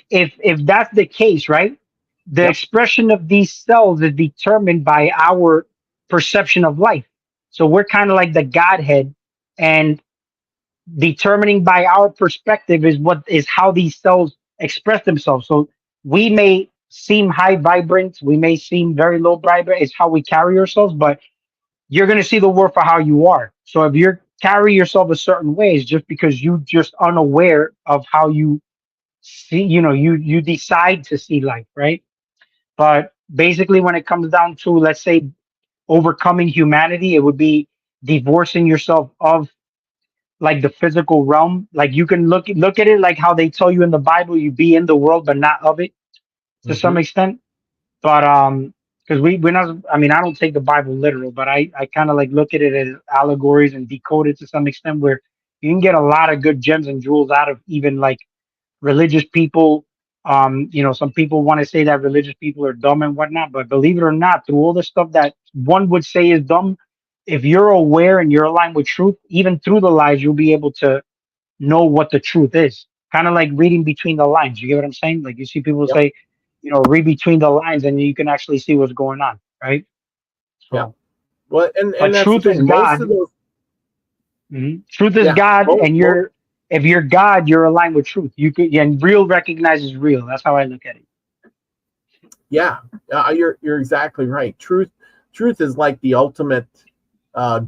[SPEAKER 2] that's the case, right? The
[SPEAKER 1] Yep.
[SPEAKER 2] expression of these cells is determined by our perception of life. So we're kind of like the Godhead, and determining by our perspective is what is how these cells express themselves. So we may seem high vibrant, we may seem very low vibrant. It's how we carry ourselves, but you're going to see the world for how you are. So if you're carry yourself a certain way, it's just because you just unaware of how you see, you decide to see life, right? But basically, when it comes down to, let's say, overcoming humanity, it would be divorcing yourself of like the physical realm. Like you can look at it like how they tell you in the Bible, you be in the world but not of it to some
[SPEAKER 1] Hmm.
[SPEAKER 2] extent. But because we're not, I mean, I don't take the Bible literal, but I kind of like look at it as allegories and decode it to some extent where you can get a lot of good gems and jewels out of even like religious people. Some people want to say that religious people are dumb and whatnot, but believe it or not, through all the stuff that one would say is dumb, if you're aware and you're aligned with truth, even through the lies, you'll be able to know what the truth is. Kind of like reading between the lines. You get what I'm saying? Like you see people
[SPEAKER 1] Yep.
[SPEAKER 2] say, read between the lines and you can actually see what's going on, right?
[SPEAKER 1] Yeah.
[SPEAKER 2] So,
[SPEAKER 1] Well,
[SPEAKER 2] but
[SPEAKER 1] and that's the
[SPEAKER 2] truth is
[SPEAKER 1] thing. Most of
[SPEAKER 2] God.
[SPEAKER 1] those,
[SPEAKER 2] Truth is
[SPEAKER 1] yeah,
[SPEAKER 2] God, and
[SPEAKER 1] most,
[SPEAKER 2] if you're God, you're aligned with truth. You could, and real recognizes real. That's how I look at it.
[SPEAKER 1] yeah, you're exactly right. Truth is like the ultimate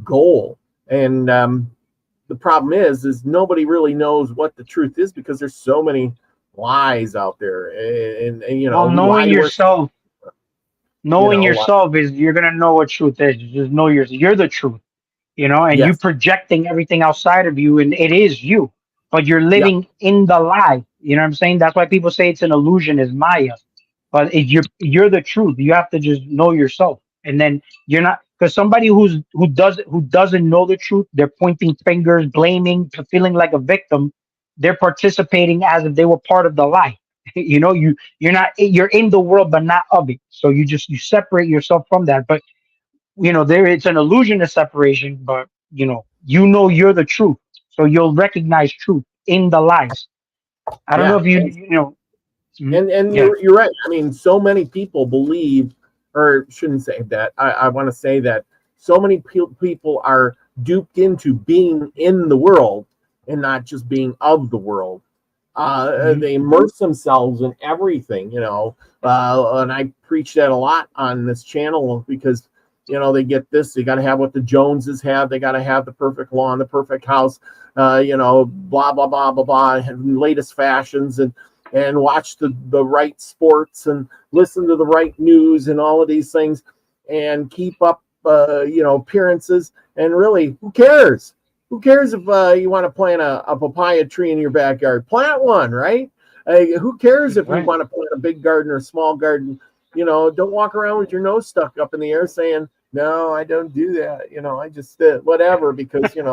[SPEAKER 1] goal, and the problem is nobody really knows what the truth is because there's so many lies out there, and
[SPEAKER 2] Well,
[SPEAKER 1] we lie to ourselves. You
[SPEAKER 2] knowing
[SPEAKER 1] know,
[SPEAKER 2] yourself is you're gonna know what truth is. You just know you're the truth. And you
[SPEAKER 1] yes,
[SPEAKER 2] projecting everything outside of you, and it is you, but you're
[SPEAKER 1] yeah,
[SPEAKER 2] living in the lie. You know what I'm saying? That's why people say it's an illusion, is Maya. But you're the truth. You have to just know yourself, and then you're not because somebody who doesn't know the truth, they're pointing fingers, blaming, feeling like a victim. They're participating as if they were part of the lie. You're not. You're in the world, but not of it. So you separate yourself from that. But there it's an illusion of separation, but you're the truth. So you'll recognize truth in the lies. I don't know
[SPEAKER 1] yeah,
[SPEAKER 2] if
[SPEAKER 1] and
[SPEAKER 2] yeah.
[SPEAKER 1] you're right. I mean, so many people believe, or shouldn't say that. I want to say that so many people are duped into being in the world and not just being of the world.
[SPEAKER 2] Mhm.
[SPEAKER 1] They immerse themselves in everything, and I preach that a lot on this channel because they get this. They got to have what the Joneses have. They got to have the perfect lawn, the perfect house, blah blah blah blah blah, and latest fashions, and watch the right sports and listen to the right news and all of these things, and keep up appearances. And really, who cares? Who cares if you want to plant a papaya tree in your backyard? Plant one, right? Who cares if you
[SPEAKER 2] Right.
[SPEAKER 1] want to plant a big garden or a small garden? Don't walk around with your nose stuck up in the air saying, no, I don't do that. I just whatever, because, you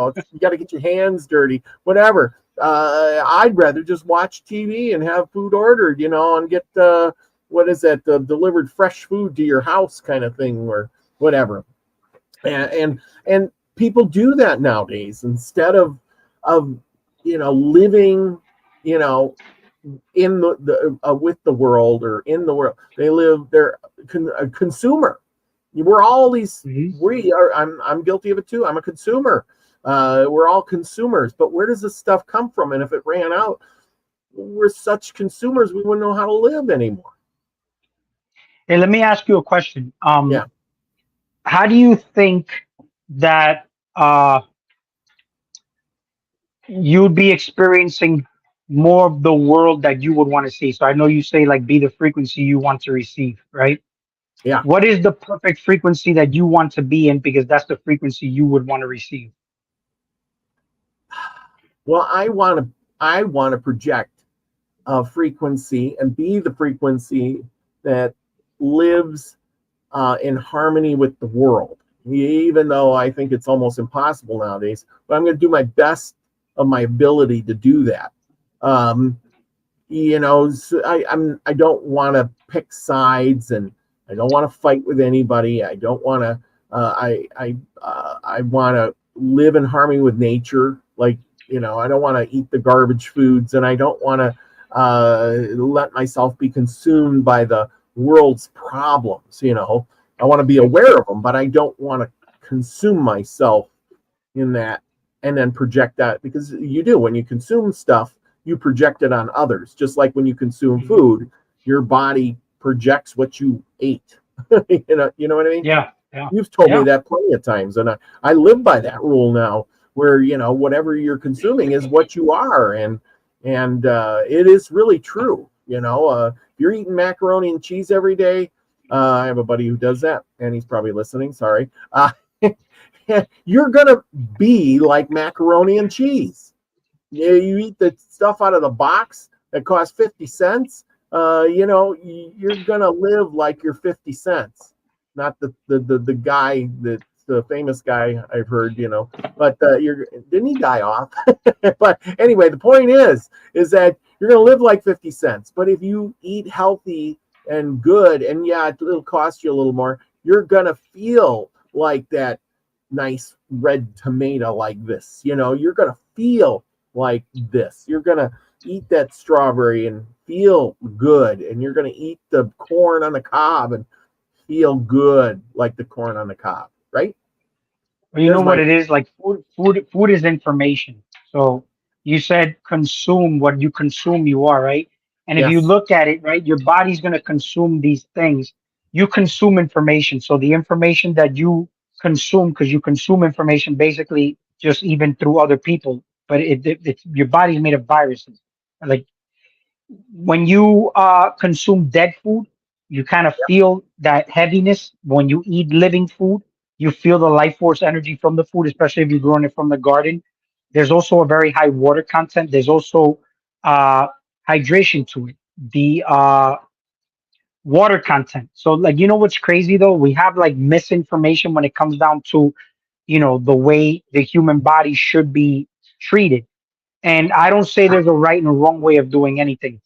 [SPEAKER 1] got to get your hands dirty, whatever. I'd rather just watch TV and have food ordered, and get, what is that, delivered fresh food to your house kind of thing, or whatever. And people do that nowadays instead of living in the with the world, or in the world. They're a consumer. We're all these
[SPEAKER 2] Mhm.
[SPEAKER 1] we are I'm guilty of it too. I'm a consumer. We're all consumers, but where does this stuff come from? And if it ran out, we're such consumers, we wouldn't know how to live anymore.
[SPEAKER 2] Hey, let me ask you a question.
[SPEAKER 1] Yeah.
[SPEAKER 2] How do you think that you'd be experiencing more of the world that you would want to see? So I know you say like be the frequency you want to receive, right?
[SPEAKER 1] Yeah.
[SPEAKER 2] What is the perfect frequency that you want to be in because that's the frequency you would want to receive?
[SPEAKER 1] Well, I want to project a frequency and be the frequency that lives in harmony with the world. even though I think it's almost impossible nowadays. But I'm going to do my best of my ability to do that. So I don't want to pick sides, and I don't want to fight with anybody. I don't want to. I want to live in harmony with nature. Like, I don't want to eat the garbage foods, and I don't want to let myself be consumed by the world's problems. I want to be aware of them, but I don't want to consume myself in that and then project that, because you do. When you consume stuff, you project it on others. Just like when you consume food, your body projects what you ate. You know what I mean?
[SPEAKER 2] Yeah.
[SPEAKER 1] You've told me that plenty of times, and I live by that rule now, where whatever you're consuming is what you are, and it is really true. If you're eating macaroni and cheese every day, I have a buddy who does that, and he's probably listening. Sorry. You're gonna be like macaroni and cheese. You eat the stuff out of the box that costs 50 cents. You're gonna live like you're 50 cents, not the guy, the famous guy I've heard. But didn't he die off? But anyway, the point is that you're gonna live like 50 cents. But if you eat healthy and good, and it'll cost you a little more, you're gonna feel like that nice red tomato like this. You're gonna feel like this. You're gonna eat that strawberry and feel good, and you're gonna eat the corn on the cob and feel good like the corn on the cob, right?
[SPEAKER 2] Well, you know what it is, like food is information. So you said consume what you consume, you are, right? And if you look at it, right, your body's going to consume these things. You consume information. So the information that you consume, because you consume information basically just even through other people, but it's your body's made of viruses. Like when you consume dead food, you kind of feel that heaviness. When you eat living food, you feel the life force energy from the food, especially if you're growing it from the garden. There's also a very high water content. There's also uh, hydration to it. The water content. So, like, what's crazy though? We have like misinformation when it comes down to, the way the human body should be treated. And I don't say there's a right and a wrong way of doing anything,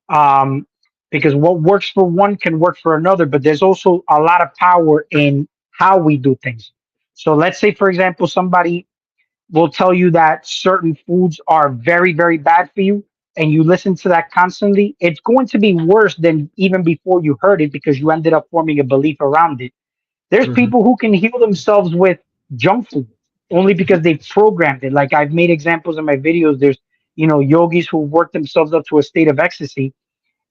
[SPEAKER 2] um, because what works for one can work for another. But there's also a lot of power in how we do things. So let's say, for example, somebody will tell you that certain foods are very, very bad for you, and you listen to that constantly, it's going to be worse than even before you heard it, because you ended up forming a belief around it. There's people who can heal themselves with junk food only because they've programmed it. Like I've made examples in my videos. There's, yogis who work themselves up to a state of ecstasy,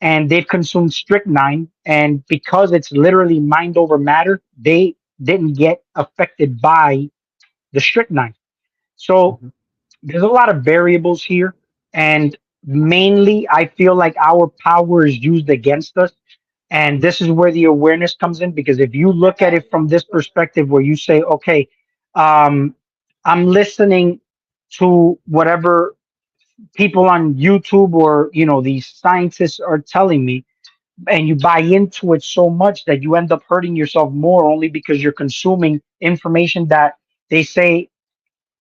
[SPEAKER 2] and they've consumed strychnine. And because it's literally mind over matter, they didn't get affected by the strychnine. So there's a lot of variables here. And mainly, I feel like our power is used against us. And this is where the awareness comes in, because if you look at it from this perspective, where you say, okay, um, I'm listening to whatever people on YouTube or, these scientists are telling me, and you buy into it so much that you end up hurting yourself more, only because you're consuming information that they say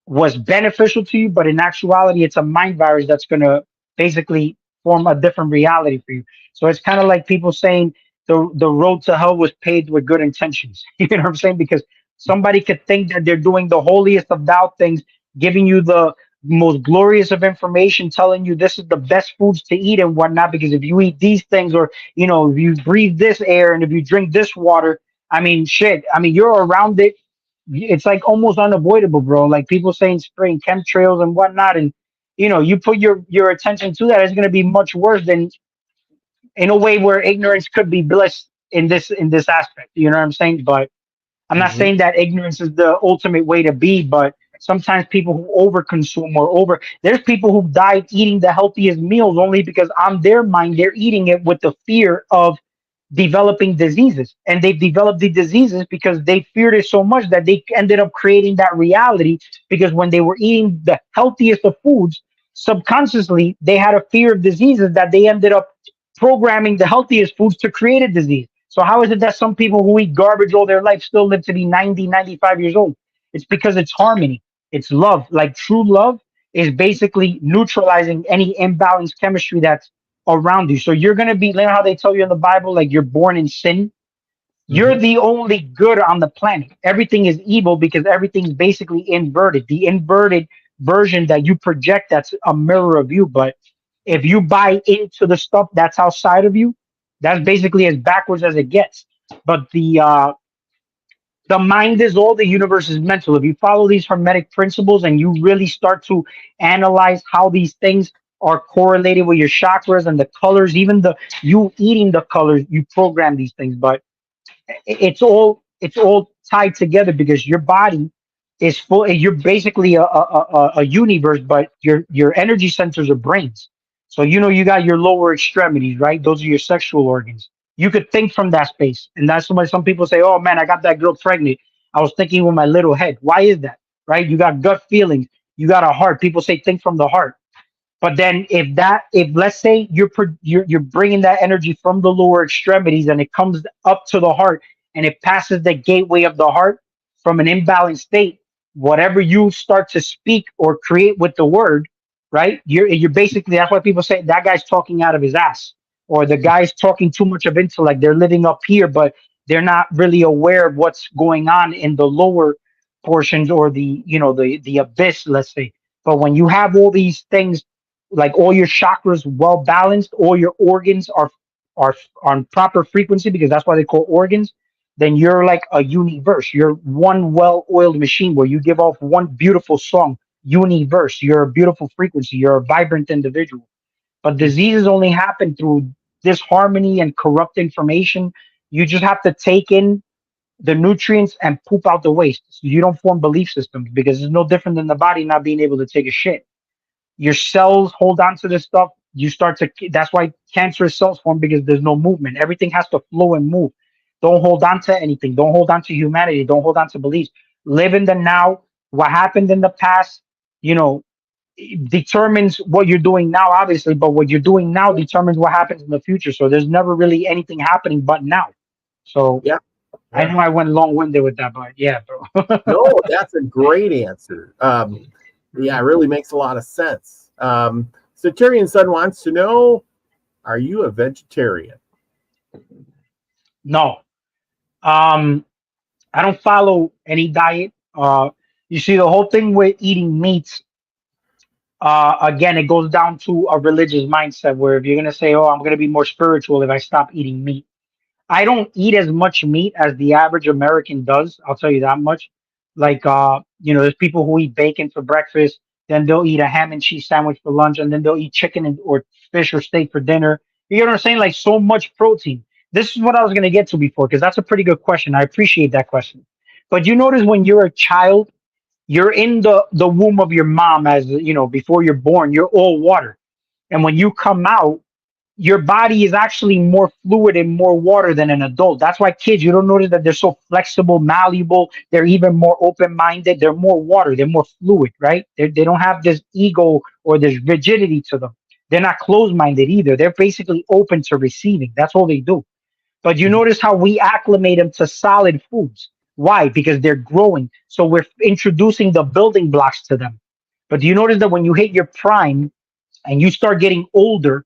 [SPEAKER 2] was beneficial to you, but in actuality, it's a mind virus that's going to basically form a different reality for you. So it's kind of like people saying the road to hell was paved with good intentions. You know what I'm saying? Because somebody could think that they're doing the holiest of thou things, giving you the most glorious of information, telling you this is the best foods to eat and whatnot, because if you eat these things, or if you breathe this air and if you drink this water, I mean, shit, I mean, you're around it, it's like almost unavoidable, bro. Like people saying spraying chemtrails and whatnot, and you put your attention to that, it's going to be much worse than, in a way where ignorance could be bliss in this aspect. You know what I'm saying? But I'm not saying that ignorance is the ultimate way to be, but sometimes people who overconsume there's people who died eating the healthiest meals only because on their mind they're eating it with the fear of developing diseases, and they've developed the diseases because they feared it so much that they ended up creating that reality, because when they were eating the healthiest of foods, subconsciously they had a fear of diseases that they ended up programming the healthiest foods to create a disease. So how is it that some people who eat garbage all their life still live to be 90, 95 years old? It's because it's harmony. It's love. Like true love is basically neutralizing any imbalanced chemistry that's around you. So you're going to be, you know how they tell you in the Bible, like you're born in sin. You're
[SPEAKER 1] Mhm.
[SPEAKER 2] the only good on the planet. Everything is evil because everything's basically inverted. The inverted version that you project, that's a mirror of you. But if you buy into the stuff that's outside of you, that's basically as backwards as it gets. But the mind is all, the universe is mental. If you follow these hermetic principles and you really start to analyze how these things are correlated with your chakras and the colors, even the you eating the colors, you program these things. But it's all tied together because your body is full. You're basically a universe, but your energy centers are brains. So you got your lower extremities, right? Those are your sexual organs. You could think from that space, and that's why some people say, "Oh man, I got that girl pregnant. I was thinking with my little head." Why is that? Right? You got gut feelings. You got a heart. People say think from the heart. But then if let's say you're bringing that energy from the lower extremities and it comes up to the heart and it passes the gateway of the heart from an imbalanced state, whatever you start to speak or create with the word, right? You're basically, that's why people say that guy's talking out of his ass, or the guy's talking too much of intellect. They're living up here, but they're not really aware of what's going on in the lower portions, or the abyss, let's say. But when you have all these things, like all your chakras well balanced, all your organs are on proper frequency, because that's why they call organs, then you're like a universe. You're one well-oiled machine where you give off one beautiful song. Universe. You're a beautiful frequency. You're a vibrant individual. But diseases only happen through disharmony and corrupt information. You just have to take in the nutrients and poop out the waste. So you don't form belief systems, because it's no different than the body not being able to take a shit. Your cells hold on to this stuff. That's why cancerous cells form, because there's no movement. Everything has to flow and move. Don't hold on to anything. Don't hold on to humanity. Don't hold on to beliefs. Live in the now. What happened in the past, you know, determines what you're doing now, obviously, but what you're doing now determines what happens in the future. So there's never really anything happening but now. So
[SPEAKER 1] Yeah.
[SPEAKER 2] I
[SPEAKER 1] Yeah.
[SPEAKER 2] know I went long winded with that, but yeah, bro.
[SPEAKER 1] No, that's a great answer. Yeah, it really makes a lot of sense. Satirian Son wants to know, are you a vegetarian?
[SPEAKER 2] No. Um, I don't follow any diet. You see, the whole thing with eating meats, again, it goes down to a religious mindset where if you're going to say, oh, I'm going to be more spiritual if I stop eating meat. I don't eat as much meat as the average American does. I'll tell you that much. Like, there's people who eat bacon for breakfast, then they'll eat a ham and cheese sandwich for lunch, and then they'll eat chicken or fish or steak for dinner. You know what I'm saying? Like, so much protein. This is what I was going to get to before, because that's a pretty good question. I appreciate that question. But you notice when you're a child, you're in the womb of your mom, as before you're born, you're all water. And when you come out, your body is actually more fluid and more water than an adult. That's why kids, you don't notice that they're so flexible, malleable. They're even more open-minded. They're more water. They're more fluid, right? They don't have this ego or this rigidity to them. They're not closed-minded either. They're basically open to receiving. That's all they do. But you
[SPEAKER 1] Mhm.
[SPEAKER 2] notice how we acclimate them to solid foods. Why? Because they're growing. So we're introducing the building blocks to them. But do you notice that when you hit your prime and you start getting older,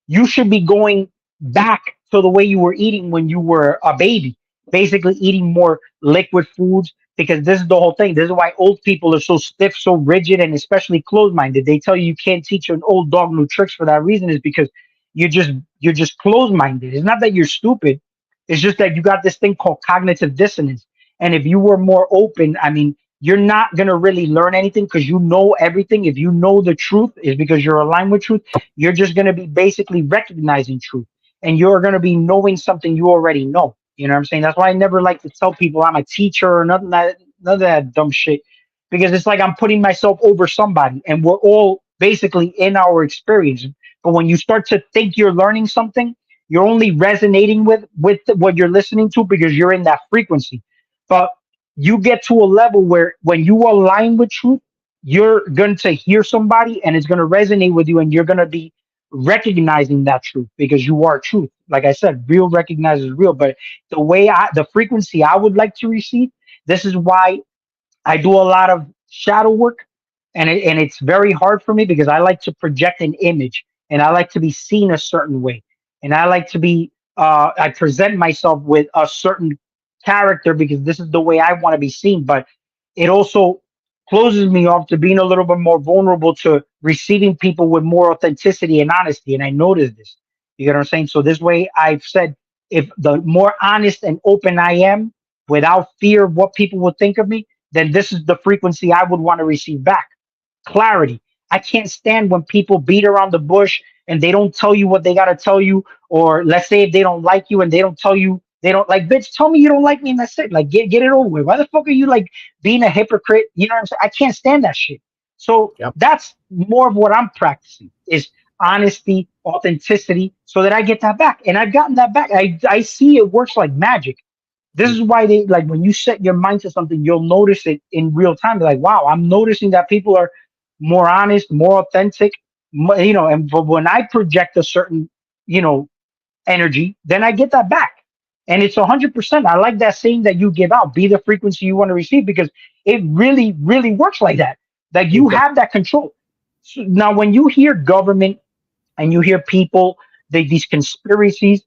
[SPEAKER 2] you should be going back to the way you were eating when you were a baby, basically eating more liquid foods, because this is the whole thing. This is why old people are so stiff, so rigid, and especially closed-minded. They tell you can't teach an old dog new tricks for that reason, is because you're just closed-minded. It's not that you're stupid. It's just that you got this thing called cognitive dissonance. And if you were more open, I mean, you're not gonna really learn anything because you know everything. If you know the truth, is because you're aligned with truth. You're just going to be basically recognizing truth, and you're going to be knowing something you already know. You know what I'm saying? That's why I never like to tell people I'm a teacher or none of that dumb shit, because it's like I'm putting myself over somebody, and we're all basically in our experience. But when you start to think you're learning something, you're only resonating with what you're listening to because you're in that frequency. But you get to a level where when you align with truth, you're going to hear somebody and it's going to resonate with you, and you're going to be recognizing that truth, because you are truth. Like I said, real recognizes real. But the frequency I would like to receive, this is why I do a lot of shadow work, and it's very hard for me because I like to project an image, and I like to be seen a certain way, and I like to be I present myself with a certain character because this is the way I want to be seen. But it also closes me off to being a little bit more vulnerable to receiving people with more authenticity and honesty. And I noticed this. You get what I'm saying? So this way, I've said, if the more honest and open I am, without fear of what people will think of me, then this is the frequency I would want to receive back. Clarity. I can't stand when people beat around the bush and they don't tell you what they got to tell you. Or let's say if they don't like you and they don't tell you, they don't like, bitch, tell me you don't like me and that's it. Like, get it over with. Why the fuck are you like being a hypocrite? You know what I'm saying? I can't stand that shit. So that's more of what I'm practicing is honesty, authenticity, so that I get that back. And I've gotten that back. I see it works like magic. This is why they like when you set your mind to something, you'll notice it in real time. Like, wow, I'm noticing that people are more honest, more authentic, you know, and but when I project a certain, you know, energy, then I get that back. And it's 100%. I like that saying that you give out, be the frequency you want to receive, because it really, really works like that. Like you have that control. So now, when you hear government and you hear people, these conspiracies,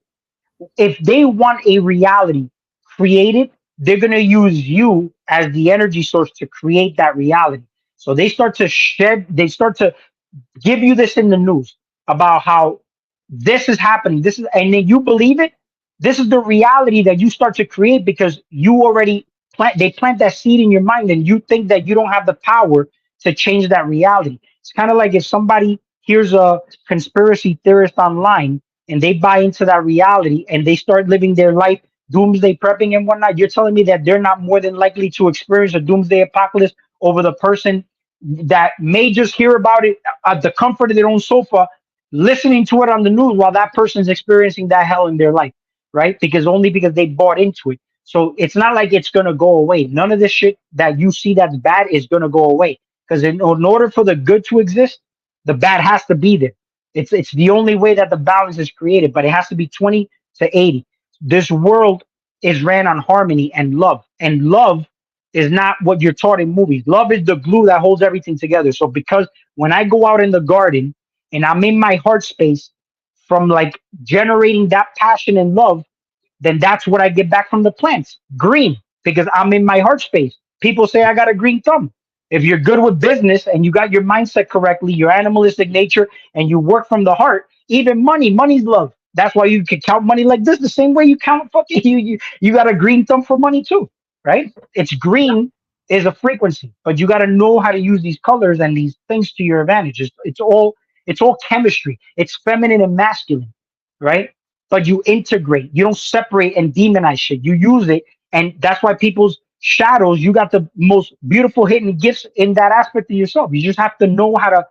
[SPEAKER 2] if they want a reality created, they're going to use you as the energy source to create that reality. So they start to give you this in the news about how this is happening. This is, and then you believe it. This is the reality that you start to create because you already they plant that seed in your mind and you think that you don't have the power to change that reality. It's kind of like if somebody hears a conspiracy theorist online and they buy into that reality and they start living their life doomsday prepping and whatnot. You're telling me that they're not more than likely to experience a doomsday apocalypse over the person that may just hear about it at the comfort of their own sofa, listening to it on the news while that person's experiencing that hell in their life, right? Because they bought into it. So it's not like it's going to go away. None of this shit that you see that's bad is going to go away. Because in order for the good to exist, the bad has to be there. It's the only way that the balance is created, but it has to be 20 to 80. This world is ran on harmony and love. And love is not what you're taught in movies. Love is the glue that holds everything together. So because when I go out in the garden and I'm in my heart space from like generating that passion and love, then that's what I get back from the plants. Green, because I'm in my heart space. People say I got a green thumb. If you're good with business and you got your mindset correctly, your animalistic nature, and you work from the heart, even money's love. That's why you can count money like this, the same way you count fucking you got a green thumb for money too, right? It's green is a frequency, but you got to know how to use these colors and these things to your advantage. It's all chemistry. It's feminine and masculine, right? But you integrate. You don't separate and demonize shit. You use it, and that's why people's shadows. You got the most beautiful hidden gifts in that aspect of yourself. You just have to know how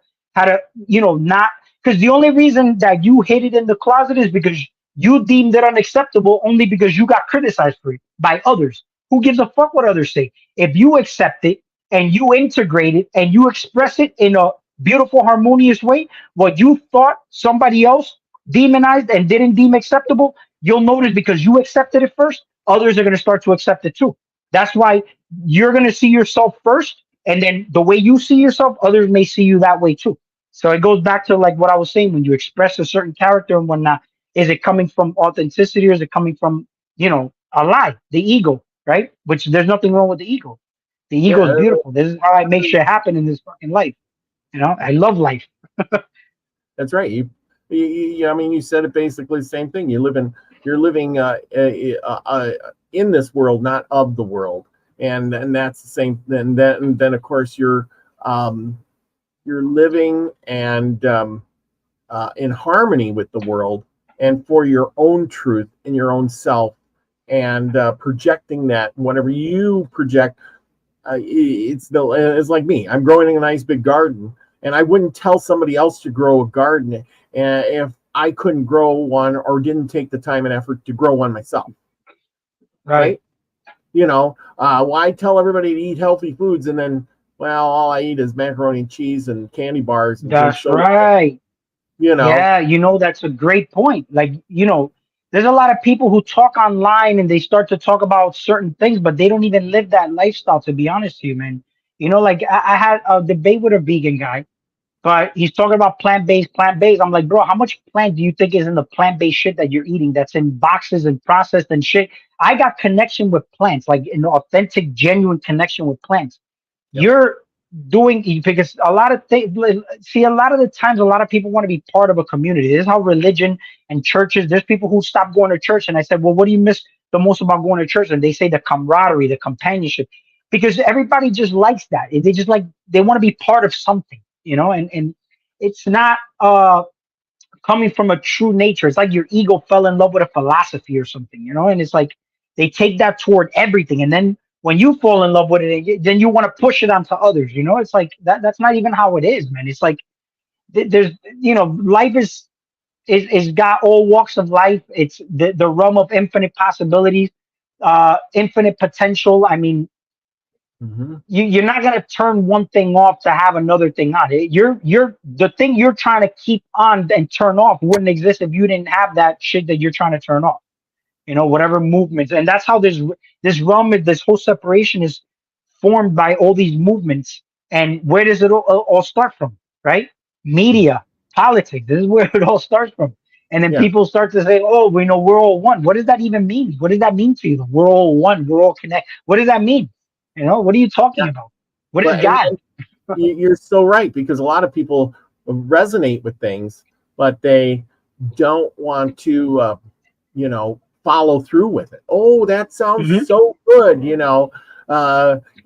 [SPEAKER 2] to not. Because the only reason that you hid it in the closet is because you deemed it unacceptable only because you got criticized for it by others. Who gives a fuck what others say? If you accept it and you integrate it and you express it in a beautiful, harmonious way, what you thought somebody else demonized and didn't deem acceptable, you'll notice because you accepted it first, others are going to start to accept it too. That's why you're going to see yourself first. And then the way you see yourself, others may see you that way too. So it goes back to like what I was saying, when you express a certain character and whatnot, is it coming from authenticity or is it coming from, a lie, the ego, right? Which there's nothing wrong with the ego. The ego is beautiful. This is how I make shit happen in this fucking life. I love life.
[SPEAKER 1] That's right. You said it basically the same thing. You're living in this world, not of the world. And that's the same. Then of course you're living and in harmony with the world and for your own truth in your own self, and projecting that. Whatever you project, it's like me. I'm growing a nice big garden, and I wouldn't tell somebody else to grow a garden if I couldn't grow one or didn't take the time and effort to grow one myself. Right? I tell everybody to eat healthy foods, and then, well, all I eat is macaroni and cheese and candy bars. And
[SPEAKER 2] that's right.
[SPEAKER 1] you know.
[SPEAKER 2] Yeah, that's a great point. Like, there's a lot of people who talk online and they start to talk about certain things, but they don't even live that lifestyle, to be honest to you, man. Like I had a debate with a vegan guy, but he's talking about plant-based, plant-based. I'm like, bro, how much plant do you think is in the plant-based shit that you're eating that's in boxes and processed and shit? I got connection with plants, like an authentic, genuine connection with plants.
[SPEAKER 1] Yep.
[SPEAKER 2] You're doing because a lot of things, see, a lot of the times a lot of people want to be part of a community. This is how religion and churches, there's people who stop going to church, and I said, well, what do you miss the most about going to church? And they say the camaraderie, the companionship, because everybody just likes that. They just like, they want to be part of something, and it's not coming from a true nature. It's like your ego fell in love with a philosophy or something, and it's like they take that toward everything. And then when you fall in love with it, then you want to push it onto others. It's like that's not even how it is, man. It's like there's, life is got all walks of life. It's the realm of infinite possibilities, infinite potential. I mean, you're not gonna turn one thing off to have another thing on. You're the thing you're trying to keep on and turn off wouldn't exist if you didn't have that shit that you're trying to turn off. Whatever movements, and that's how this realm, this whole separation is formed by all these movements. And where does it all start from? Right? Media, politics. This is where it all starts from. And then people start to say, "Oh, we're all one." What does that even mean? What does that mean to you? We're all one. We're all connected. What does that mean? What are you talking about? What is God?
[SPEAKER 1] You're so right, because a lot of people resonate with things, but they don't want to, follow through with it. Oh, that sounds so good.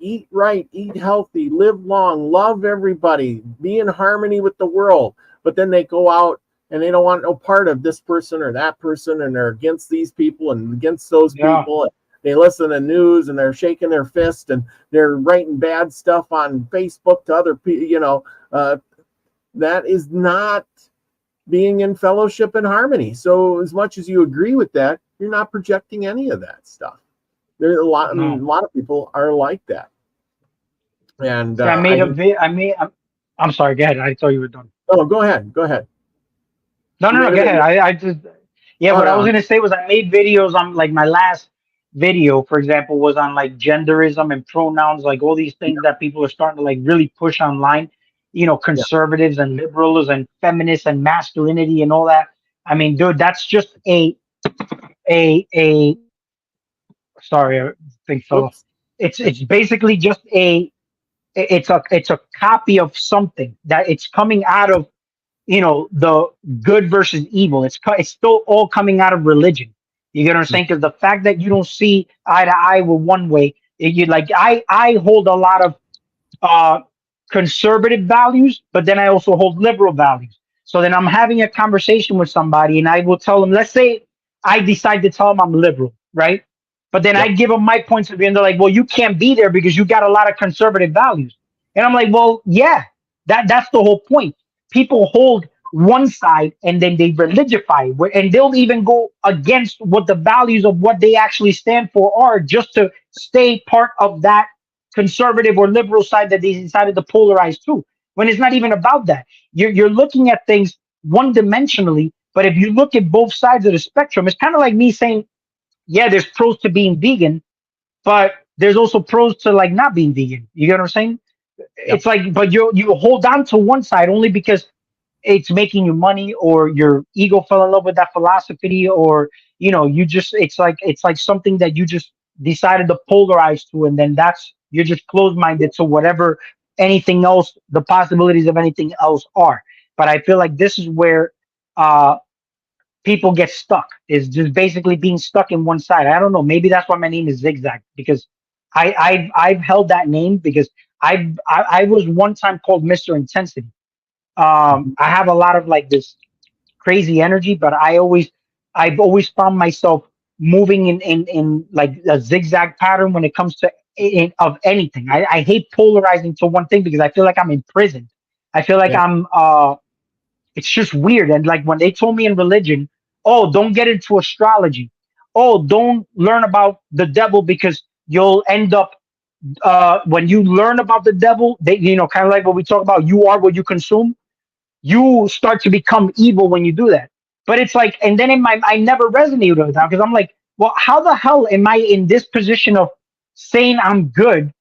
[SPEAKER 1] Eat right, eat healthy, live long, love everybody, be in harmony with the world. But then they go out and they don't want no part of this person or that person, and they're against these people and against those people. They listen to news and they're shaking their fist and they're writing bad stuff on Facebook to other people. That is not being in fellowship and harmony. So as much as you agree with that, you're not projecting any of that stuff. There's a lot of people are like that. And
[SPEAKER 2] I'm sorry, go ahead. I thought you were done.
[SPEAKER 1] Oh, go ahead.
[SPEAKER 2] No, go ahead. I just, what I was going to say was I made videos on, like, my last video, for example, was on like genderism and pronouns, like all these things that people are starting to like really push online, conservatives and liberals and feminists and masculinity and all that. I mean, dude, that's just sorry, I think fell off. It's basically just it's a copy of something that it's coming out of, the good versus evil. It's still all coming out of religion. You get what I'm saying? Because the fact that you don't see eye to eye with one way, I hold a lot of conservative values, but then I also hold liberal values. So then I'm having a conversation with somebody and I will tell them, let's say I decide to tell them I'm liberal, right? But then I give them my points of view and they're like, well, you can't be there because you got a lot of conservative values. And I'm like, well, yeah, that's the whole point. People hold one side and then they religify it, and they'll even go against what the values of what they actually stand for are, just to stay part of that conservative or liberal side that they decided to polarize to, when it's not even about that. You're looking at things one dimensionally, but if you look at both sides of the spectrum, it's kind of like me saying, yeah, there's pros to being vegan, but there's also pros to like not being vegan. You get what I'm saying? It's like, but you hold on to one side only because it's making you money, or your ego fell in love with that philosophy, or it's like something that you just decided to polarize to, and then you're just closed-minded to whatever anything else, the possibilities of anything else are. But I feel like this is where people get stuck, is just basically being stuck in one side. I don't know, maybe that's why my name is Zig Zag, because I've held that name because I was one time called Mr. Intensity. I have a lot of like this crazy energy, but I've always found myself moving in like a zigzag pattern when it comes to of anything. I hate polarizing to one thing because I feel like I'm in prison. I feel like it's just weird. And like when they told me in religion, oh, don't get into astrology. Oh, don't learn about the devil because you'll end up when you learn about the devil, they, kind of like what we talk about, you are what you consume. you start to become evil when you do that. But it's like, and then I never resonated with that because I'm like, well, how the hell am I in this position of saying I'm good,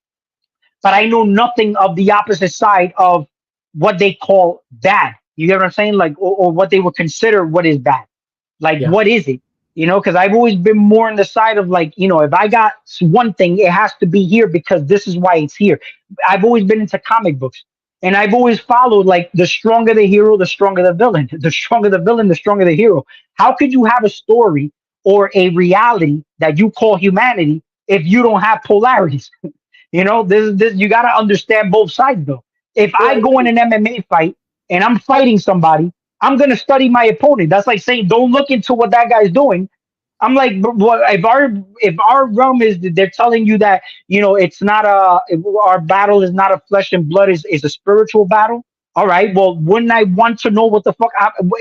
[SPEAKER 2] but I know nothing of the opposite side of what they call bad? You get what I'm saying? Like, or what they would consider what is bad. Like,
[SPEAKER 1] Yeah.
[SPEAKER 2] what is it? You know, because I've always been more on the side of like, you know, if I got one thing, it has to be here because this is why it's here. I've always been into comic books, and I've always followed like the stronger the hero, the stronger the villain. The stronger the villain, the stronger the hero. How could you have a story or a reality that you call humanity if you don't have polarities? You know, this you got to understand both sides though. If I go in an MMA fight and I'm fighting somebody, I'm gonna study my opponent. That's like saying don't look into what that guy's doing. I'm like, but what if our realm is they're telling you that, you know, it's not our battle is not a flesh and blood, is a spiritual battle. All right, well, wouldn't I want to know what the fuck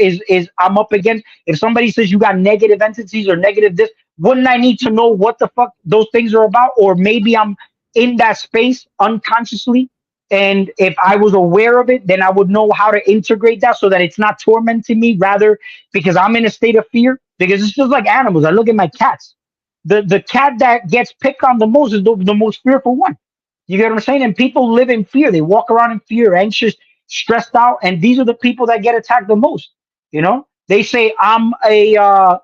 [SPEAKER 2] is I'm up against? If somebody says you got negative entities or negative this, wouldn't I need to know what the fuck those things are about? Or maybe I'm in that space unconsciously, and if I was aware of it, then I would know how to integrate that so that it's not tormenting me, rather because I'm in a state of fear. Because it's just like animals. I look at my cats. The cat that gets picked on the most is the most fearful one. You get what I'm saying? And people live in fear. They walk around in fear, anxious, stressed out, and these are the people that get attacked the most. You know, they say I'm uh,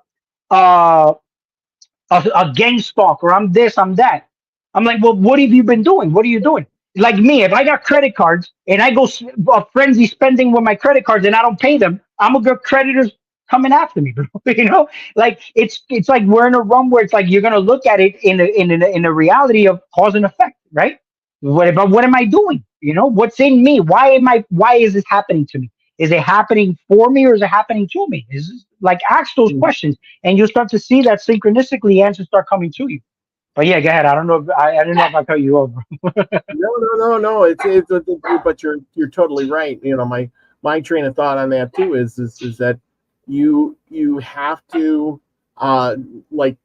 [SPEAKER 2] a gang stalker. I'm this, I'm that. I'm like, well, what have you been doing? What are you doing? Like me, if I got credit cards and I go frenzy spending with my credit cards and I don't pay them, I'm gonna get creditors coming after me, bro. You know, like it's like we're in a realm where it's like you're gonna look at it in a reality of cause and effect, right? What am I doing? You know, what's in me? Why is this happening to me? Is it happening for me or is it happening to me? Is like ask those questions and you'll start to see that synchronistically answers start coming to you. But yeah, go ahead. I don't know if I didn't know if I cut you over.
[SPEAKER 1] No. But you're totally right. You know, my train of thought on that too is that you have to like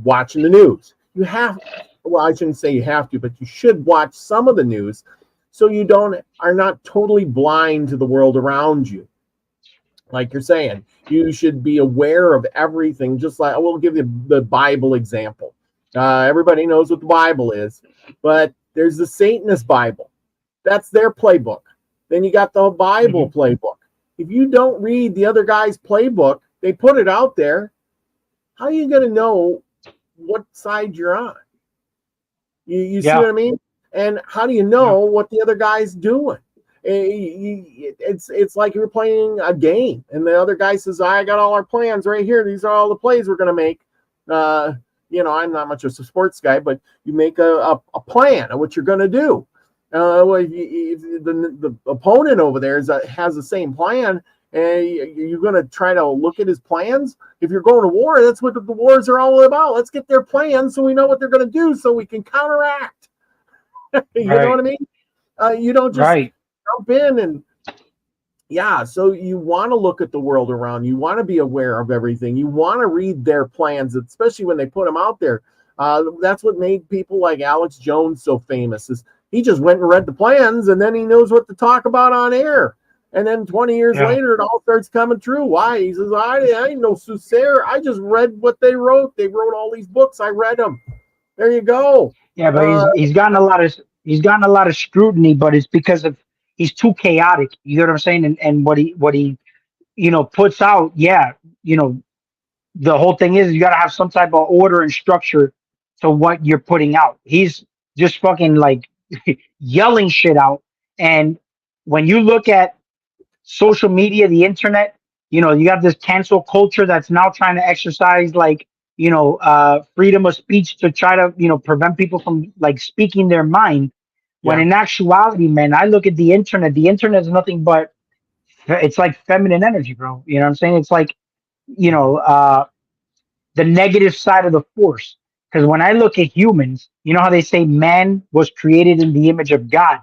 [SPEAKER 1] watching the news. You have, well, I shouldn't say you have to, but you should watch some of the news so you are not totally blind to the world around you. Like you're saying, you should be aware of everything. Just like I will give you the Bible example. Everybody knows what the Bible is, but there's the Satanist Bible. That's their playbook. Then you got the Bible playbook. If you don't read the other guy's playbook, they put it out there. How are you going to know what side you're on? You see what I mean? And how do you know what the other guy's doing? It's like you're playing a game, and the other guy says, "I got all our plans right here. These are all the plays we're going to make." You know, I'm not much of a sports guy, but you make a plan of what you're going to do. If the opponent over there has the same plan, and you're going to try to look at his plans. If you're going to war, that's what the wars are all about. Let's get their plans so we know what they're going to do, so we can counteract. You know what I mean? You don't just jump in and so you want to look at the world around. You want to be aware of everything. You want to read their plans, especially when they put them out there. That's what made people like Alex Jones so famous. Is he just went and read the plans, and then he knows what to talk about on air. And then 20 years later, it all starts coming true. Why? He says, I ain't no soothsayer. I just read what they wrote. They wrote all these books. I read them. There you go.
[SPEAKER 2] Yeah, but he's gotten a lot of scrutiny, but it's because of he's too chaotic. You know what I'm saying? And what he puts out. Yeah, the whole thing is you got to have some type of order and structure to what you're putting out. He's just fucking like yelling shit out. And when you look at social media, the internet, you got this cancel culture that's now trying to exercise like, freedom of speech to try to, prevent people from like speaking their mind. When in actuality, man, I look at the internet is nothing but, it's like feminine energy, bro. You know what I'm saying? It's like, the negative side of the force. Because when I look at humans, you know how they say man was created in the image of God,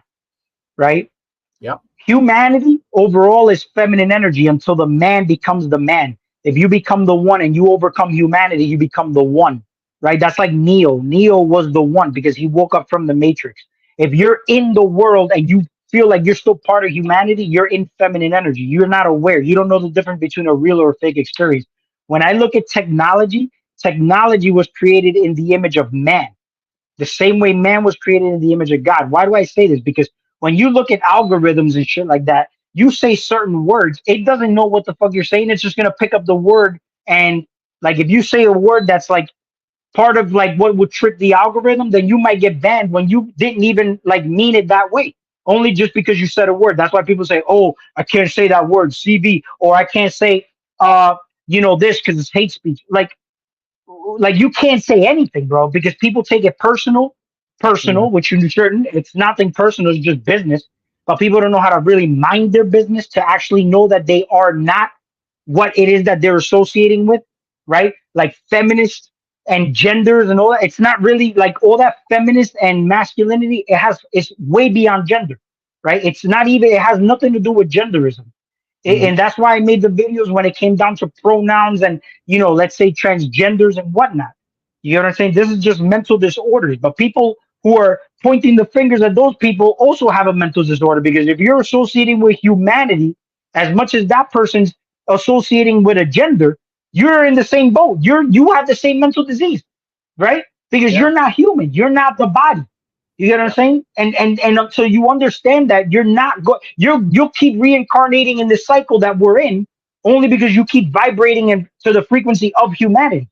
[SPEAKER 2] right?
[SPEAKER 1] Yep.
[SPEAKER 2] Humanity overall is feminine energy until the man becomes the man. If you become the one and you overcome humanity, you become the one, right? That's like Neo. Neo was the one because he woke up from the matrix. If you're in the world and you feel like you're still part of humanity, you're in feminine energy. You're not aware. You don't know the difference between a real or a fake experience. When I look at technology, technology was created in the image of man, the same way man was created in the image of God. Why do I say this? Because when you look at algorithms and shit like that, you say certain words, it doesn't know what the fuck you're saying. It's just gonna pick up the word, and like if you say a word that's like part of like what would trick the algorithm, then you might get banned when you didn't even like mean it that way. Only just because you said a word. That's why people say, "Oh, I can't say that word, CV," or I can't say, this because it's hate speech. Like you can't say anything, bro, because people take it personal, which you shouldn't. It's nothing personal, it's just business. But people don't know how to really mind their business to actually know that they are not what it is that they're associating with, right? Like feminist and genders and all that. It's not really like all that feminist and masculinity. It's way beyond gender, right? It's not even. It has nothing to do with genderism. And that's why I made the videos when it came down to pronouns and, let's say transgenders and whatnot. You know what I'm saying? This is just mental disorders. But people who are pointing the fingers at those people also have a mental disorder, because if you're associating with humanity as much as that person's associating with a gender, you're in the same boat. You have the same mental disease, right? Because you're not human. You're not the body. You get what I'm saying? And so you understand that you're not you'll keep reincarnating in this cycle that we're in, only because you keep vibrating to the frequency of humanity.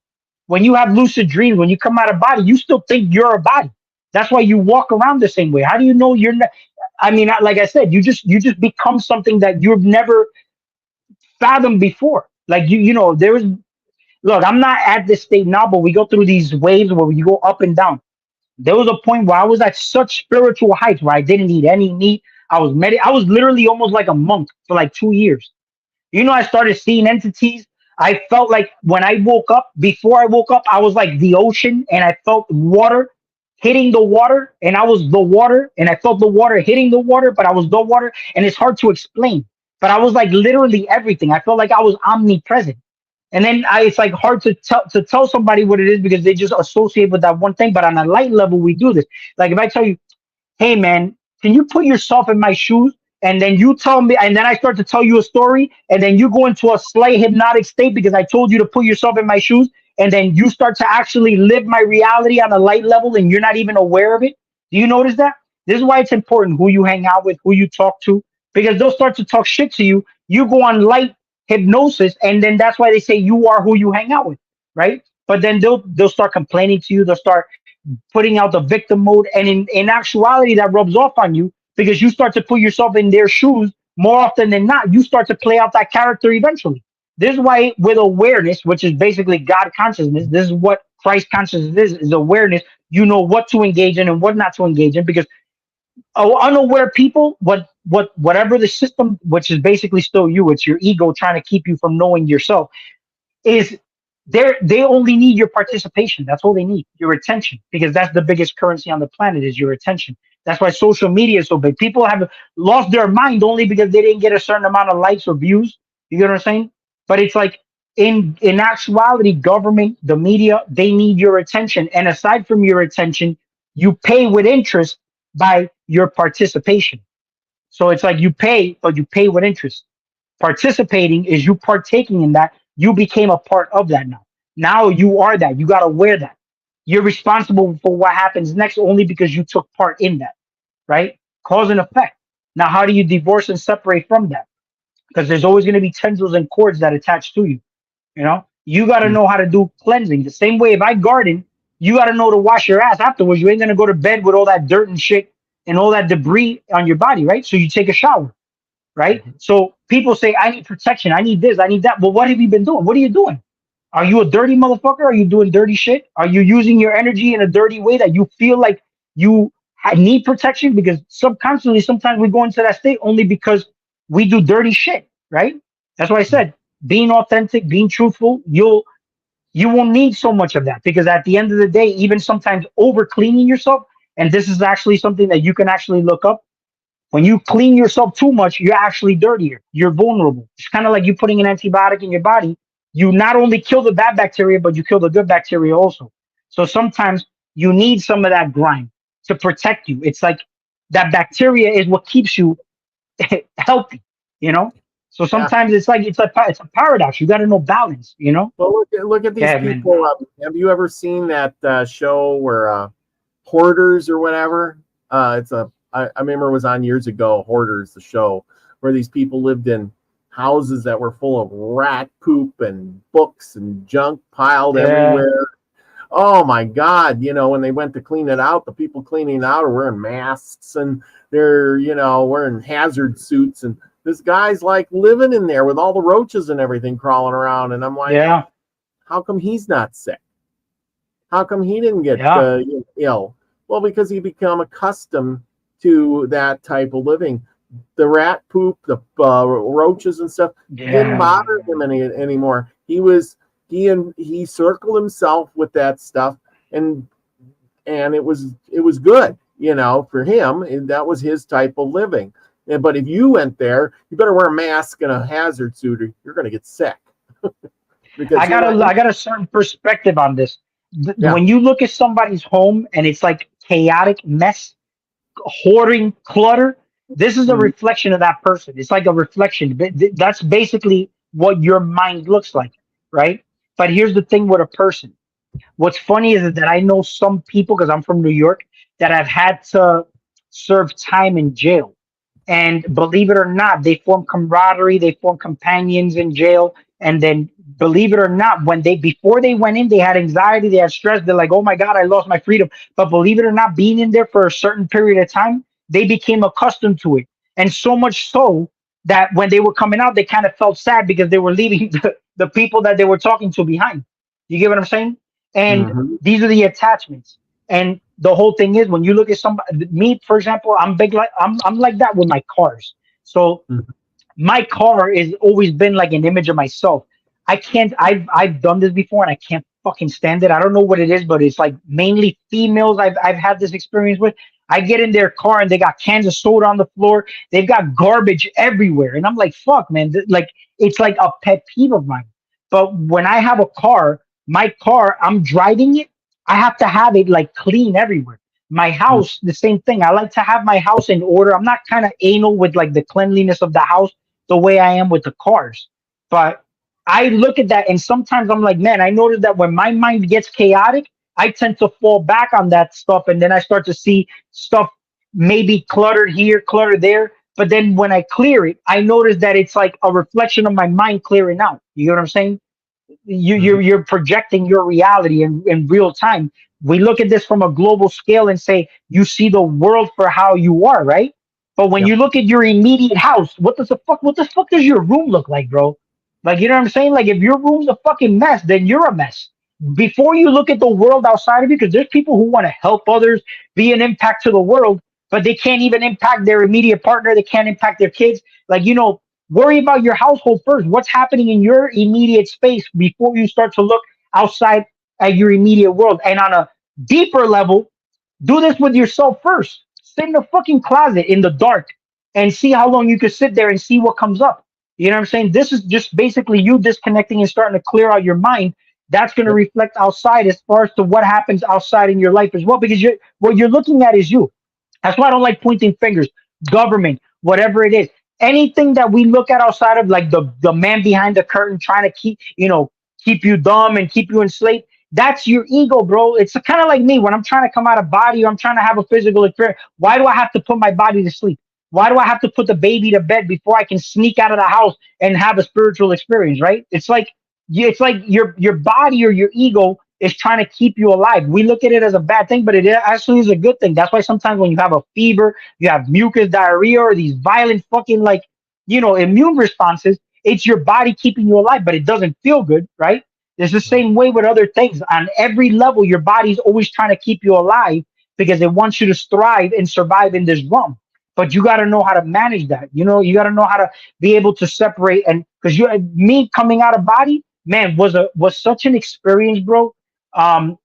[SPEAKER 2] When you have lucid dreams, when you come out of body, you still think you're a body. That's why you walk around the same way. How do you know you're not? I mean, like I said, you just become something that you've never fathomed before. Like there is. Look, I'm not at this state now, but we go through these waves where you go up and down. There was a point where I was at such spiritual heights where I didn't eat any meat. I was literally almost like a monk for like 2 years. I started seeing entities. I felt like when I woke up, before I woke up, I was like the ocean, and I felt water hitting the water, and I was the water, and I felt the water hitting the water, but I was the water, and it's hard to explain. But I was like literally everything. I felt like I was omnipresent. And then it's like hard to tell somebody what it is, because they just associate with that one thing. But on a light level, we do this. Like if I tell you, "Hey man, can you put yourself in my shoes?" And then you tell me, and then I start to tell you a story, and then you go into a slight hypnotic state because I told you to put yourself in my shoes, and then you start to actually live my reality on a light level, and you're not even aware of it. Do you notice that? This is why it's important who you hang out with, who you talk to, because they'll start to talk shit to you. You go on light hypnosis, and then that's why they say you are who you hang out with, right? But then they'll start complaining to you. They'll start putting out the victim mode, and in actuality, that rubs off on you, because you start to put yourself in their shoes more often than not. You start to play out that character eventually. This is why, with awareness, which is basically God consciousness, this is what Christ consciousness is awareness. You know what to engage in and what not to engage in, because unaware people, whatever the system, which is basically still you, it's your ego trying to keep you from knowing yourself, is they only need your participation. That's all they need, your attention, because that's the biggest currency on the planet, is your attention. That's why social media is so big. People have lost their mind only because they didn't get a certain amount of likes or views. You get what I'm saying? But it's like in actuality, government, the media, they need your attention. And aside from your attention, you pay with interest by your participation. So it's like you pay, but you pay with interest. Participating is you partaking in that. You became a part of that now. Now you are that. You got to wear that. You're responsible for what happens next only because you took part in that, right? Cause and effect. Now, how do you divorce and separate from that? Because there's always going to be tendrils and cords that attach to you. You got to know how to do cleansing. The same way, if I garden, you got to know to wash your ass afterwards. You ain't going to go to bed with all that dirt and shit and all that debris on your body, right? So you take a shower, right? So people say, "I need protection. I need this. I need that." Well, what have you been doing? What are you doing? Are you a dirty motherfucker? Are you doing dirty shit? Are you using your energy in a dirty way that you feel like you need protection? Because subconsciously, sometimes we go into that state only because we do dirty shit, right? That's why I said, being authentic, being truthful, you won't need so much of that, because at the end of the day, even sometimes over cleaning yourself, and this is actually something that you can actually look up. When you clean yourself too much, you're actually dirtier. You're vulnerable. It's kind of like you putting an antibiotic in your body. You not only kill the bad bacteria, but you kill the good bacteria also. So sometimes you need some of that grime to protect you. It's like that bacteria is what keeps you healthy, you know. So
[SPEAKER 1] Yeah.
[SPEAKER 2] sometimes it's like it's a paradox. You got to know balance, you know.
[SPEAKER 1] Well, look at these
[SPEAKER 2] Yeah, man.
[SPEAKER 1] people. Have you ever seen that show where Hoarders or whatever? I remember it was on years ago. Hoarders, the show where these people lived in houses that were full of rat poop and books and junk piled everywhere. Oh my God! You know, when they went to clean it out, the people cleaning it out are wearing masks and they're wearing hazard suits, and this guy's like living in there with all the roaches and everything crawling around, and I'm like,
[SPEAKER 2] Yeah.
[SPEAKER 1] how come he's not sick? How come he didn't get
[SPEAKER 2] Yeah.
[SPEAKER 1] ill? Well, because he become accustomed to that type of living. The rat poop, the roaches and stuff didn't bother him anymore. He circled himself with that stuff, and it was good, for him. And that was his type of living. But if you went there, you better wear a mask and a hazard suit, or you're going to get sick. Because
[SPEAKER 2] I got a certain perspective on this.
[SPEAKER 1] Yeah.
[SPEAKER 2] When you look at somebody's home and it's like chaotic mess, hoarding, clutter, this is a reflection of that person. It's like a reflection. That's basically what your mind looks like, right? But here's the thing with a person. What's funny is that I know some people, because I'm from New York, that have had to serve time in jail. And believe it or not, they form camaraderie, they form companions in jail. And then believe it or not, before they went in, they had anxiety, they had stress. They're like, oh my God, I lost my freedom. But believe it or not, being in there for a certain period of time, they became accustomed to it. And so much so that when they were coming out, they kind of felt sad because they were leaving the people that they were talking to behind. You get what I'm saying? And these are the attachments. And the whole thing is, when you look at somebody, me, for example, I'm like that with my cars. So my car has always been like an image of myself. I've done this before and I can't fucking stand it. I don't know what it is, but it's like mainly females I've had this experience with. I get in their car and they got cans of soda on the floor. They've got garbage everywhere. And I'm like, fuck, man. Like, it's like a pet peeve of mine. But when I have a car, my car, I'm driving it, I have to have it like clean everywhere. My house, the same thing. I like to have my house in order. I'm not kind of anal with like the cleanliness of the house the way I am with the cars. But I look at that and sometimes I'm like, man, I notice that when my mind gets chaotic, I tend to fall back on that stuff. And then I start to see stuff maybe cluttered here, cluttered there. But then when I clear it, I notice that it's like a reflection of my mind clearing out. You know what I'm saying? You're projecting your reality in real time. We look at this from a global scale and say you see the world for how you are, right? But when you look at your immediate house, what the fuck does your room look like, bro? Like, you know what I'm saying? Like, if your room's a fucking mess, then you're a mess. Before you look at the world outside of you, because there's people who want to help others, be an impact to the world, but they can't even impact their immediate partner. They can't impact their kids. Like, worry about your household first. What's happening in your immediate space before you start to look outside at your immediate world. And on a deeper level, do this with yourself first. Sit in the fucking closet in the dark and see how long you can sit there and see what comes up. You know what I'm saying? This is just basically you disconnecting and starting to clear out your mind. That's going to reflect outside as far as to what happens outside in your life as well, because what you're looking at is you. That's why I don't like pointing fingers. Government, whatever it is, anything that we look at outside of like the man behind the curtain trying to keep you dumb and keep you enslaved. That's your ego, bro. It's kind of like me when I'm trying to come out of body or I'm trying to have a physical experience. Why do I have to put my body to sleep? Why do I have to put the baby to bed before I can sneak out of the house and have a spiritual experience, right? It's like your body or your ego is trying to keep you alive. We look at it as a bad thing, but it actually is a good thing. That's why sometimes when you have a fever, you have mucus, diarrhea, or these violent fucking immune responses, it's your body keeping you alive, but it doesn't feel good, right? It's the same way with other things. On every level, your body's always trying to keep you alive because it wants you to thrive and survive in this realm. But you got to know how to manage that. You got to know how to be able to separate. And because me coming out of body, man, was such an experience, bro. That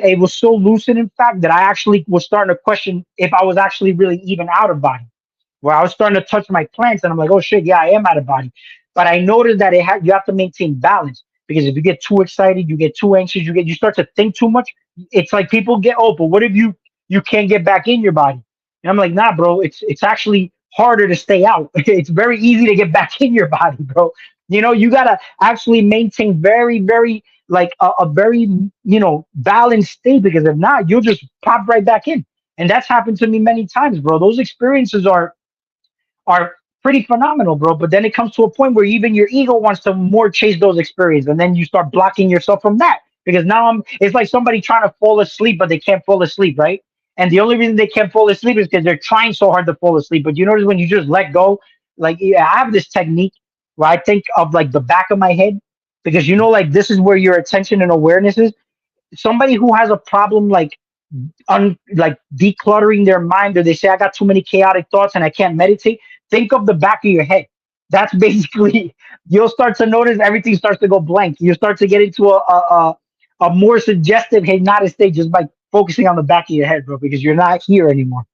[SPEAKER 2] it was so lucid, in fact, that I actually was starting to question if I was actually really even out of body. Where I was starting to touch my plants, and I'm like, oh shit, yeah, I am out of body. But I noticed that you have to maintain balance, because if you get too excited, you get too anxious, you start to think too much. It's like people get, oh, but what if you can't get back in your body? And I'm like, nah, bro, it's actually harder to stay out. It's very easy to get back in your body, bro. You know, you gotta actually maintain very, very like a very balanced state, because if not, you'll just pop right back in. And that's happened to me many times, bro. Those experiences are pretty phenomenal, bro. But then it comes to a point where even your ego wants to more chase those experiences, and then you start blocking yourself from that. Because now it's like somebody trying to fall asleep, but they can't fall asleep, right? And the only reason they can't fall asleep is because they're trying so hard to fall asleep. But you notice when you just let go, like, yeah, I have this technique where I think of like the back of my head, because like this is where your attention and awareness is. Somebody who has a problem like decluttering their mind, or they say I got too many chaotic thoughts and I can't meditate, think of the back of your head. That's basically you'll start to notice everything starts to go blank. You start to get into a more suggestive hypnotic state just by focusing on the back of your head, bro, because you're not here anymore.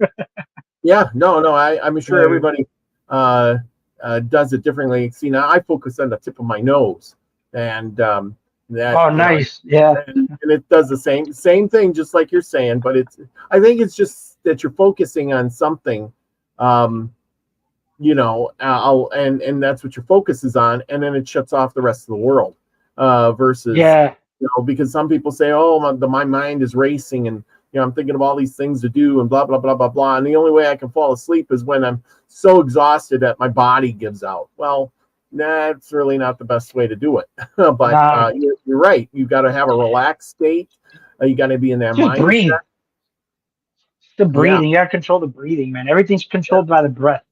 [SPEAKER 1] Yeah, no, I'm sure everybody does it differently. See, now I focus on the tip of my nose, and that.
[SPEAKER 2] Oh, nice. Yeah.
[SPEAKER 1] And it does the same thing, just like you're saying. But I think it's just that you're focusing on something, and that's what your focus is on, and then it shuts off the rest of the world. Versus, because some people say, oh, my mind is racing, and I'm thinking of all these things to do, and blah blah blah blah blah. And the only way I can fall asleep is when I'm so exhausted that my body gives out. Well, that's really not the best way to do it. But you're right. You got to have a relaxed state. You got to be in that mindset.
[SPEAKER 2] Breathe. The breathing. You got to control the breathing, man. Everything's controlled by the breath.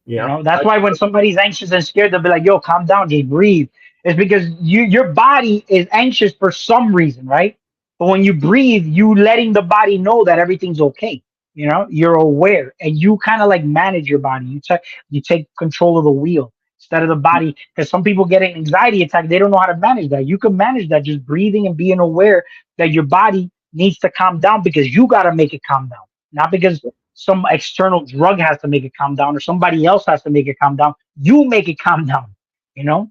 [SPEAKER 1] Yeah.
[SPEAKER 2] That's why when somebody's anxious and scared, they'll be like, yo, calm down, just breathe. It's because your body is anxious for some reason, right? But when you breathe, you letting the body know that everything's okay. You're aware, and you kind of like manage your body. You take control of the wheel instead of the body. Because some people get an anxiety attack, they don't know how to manage that. You can manage that just breathing and being aware that your body needs to calm down, because you got to make it calm down, not because some external drug has to make it calm down or somebody else has to make it calm down. You make it calm down.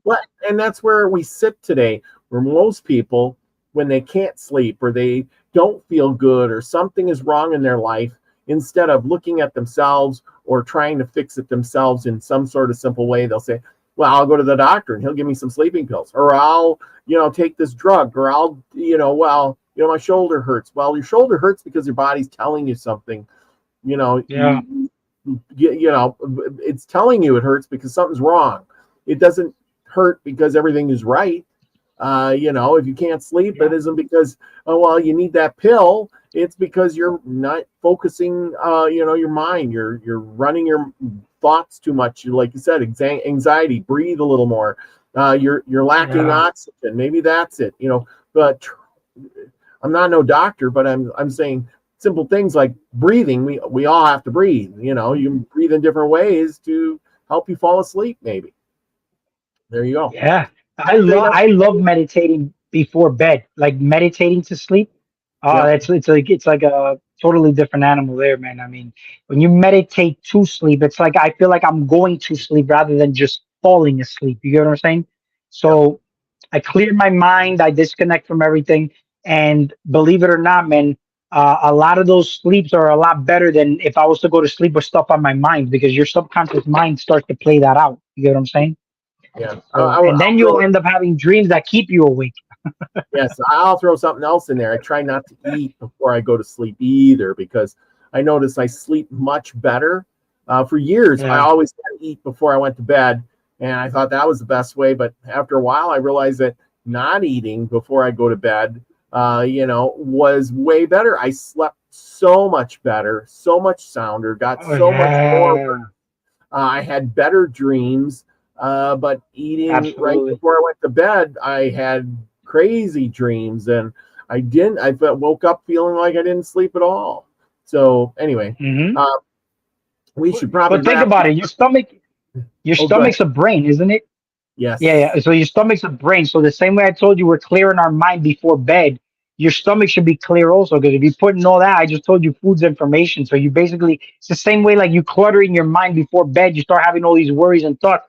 [SPEAKER 1] Well, and that's where we sit today, where most people, when they can't sleep or they don't feel good or something is wrong in their life, instead of looking at themselves or trying to fix it themselves in some sort of simple way, they'll say, well, I'll go to the doctor and he'll give me some sleeping pills, or I'll, take this drug, or I'll, my shoulder hurts. Well, your shoulder hurts because your body's telling you something, it's telling you it hurts because something's wrong. It doesn't hurt because everything is right. If you can't sleep, it isn't because, you need that pill. It's because you're not focusing, your mind. You're running your thoughts too much. Like you said, anxiety. Breathe a little more. You're lacking oxygen. Maybe that's it. But I'm not no doctor, but I'm saying simple things like breathing. We all have to breathe. You can breathe in different ways to help you fall asleep. Maybe. There you go.
[SPEAKER 2] Yeah. I love meditating before bed, like meditating to sleep. It's like a totally different animal there, man. I mean, when you meditate to sleep, it's like I feel like I'm going to sleep rather than just falling asleep. You get what I'm saying? So I clear my mind, I disconnect from everything, and believe it or not, man, a lot of those sleeps are a lot better than if I was to go to sleep with stuff on my mind, because your subconscious mind starts to play that out. You get what I'm saying?
[SPEAKER 1] Yeah.
[SPEAKER 2] And then you'll end up having dreams that keep you awake.
[SPEAKER 1] Yes, I'll throw something else in there. I try not to eat before I go to sleep either, because I notice I sleep much better. For years, I always had to eat before I went to bed, and I thought that was the best way. But after a while, I realized that not eating before I go to bed, was way better. I slept so much better, so much sounder, got much more. I had better dreams. But eating right before I went to bed, I had crazy dreams, and I woke up feeling like I didn't sleep at all. So anyway, we should probably.
[SPEAKER 2] But think about it. Your stomach's a brain, isn't it?
[SPEAKER 1] Yes.
[SPEAKER 2] Yeah. So your stomach's a brain. So the same way I told you we're clearing our mind before bed, your stomach should be clear also. Because if you put in all that, I just told you food's information. So it's the same way like you cluttering your mind before bed, you start having all these worries and thoughts.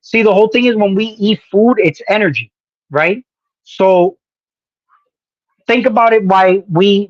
[SPEAKER 2] See, the whole thing is when we eat food, it's energy, right? So think about it, why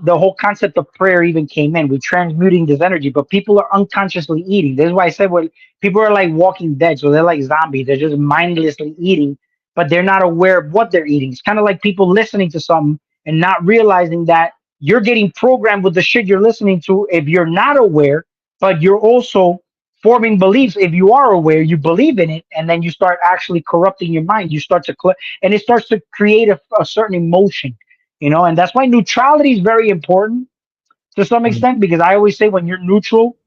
[SPEAKER 2] the whole concept of prayer even came in. We're transmuting this energy, but people are unconsciously eating. This is why I said what people are like walking dead. So they're like zombies. They're just mindlessly eating, but they're not aware of what they're eating. It's kind of like people listening to something and not realizing that you're getting programmed with the shit you're listening to if you're not aware, but you're also forming beliefs. If you are aware, you believe in it, and then you start actually corrupting your mind. You start to and it starts to create a certain emotion, and that's why neutrality is very important to some extent, because I always say when you're neutral,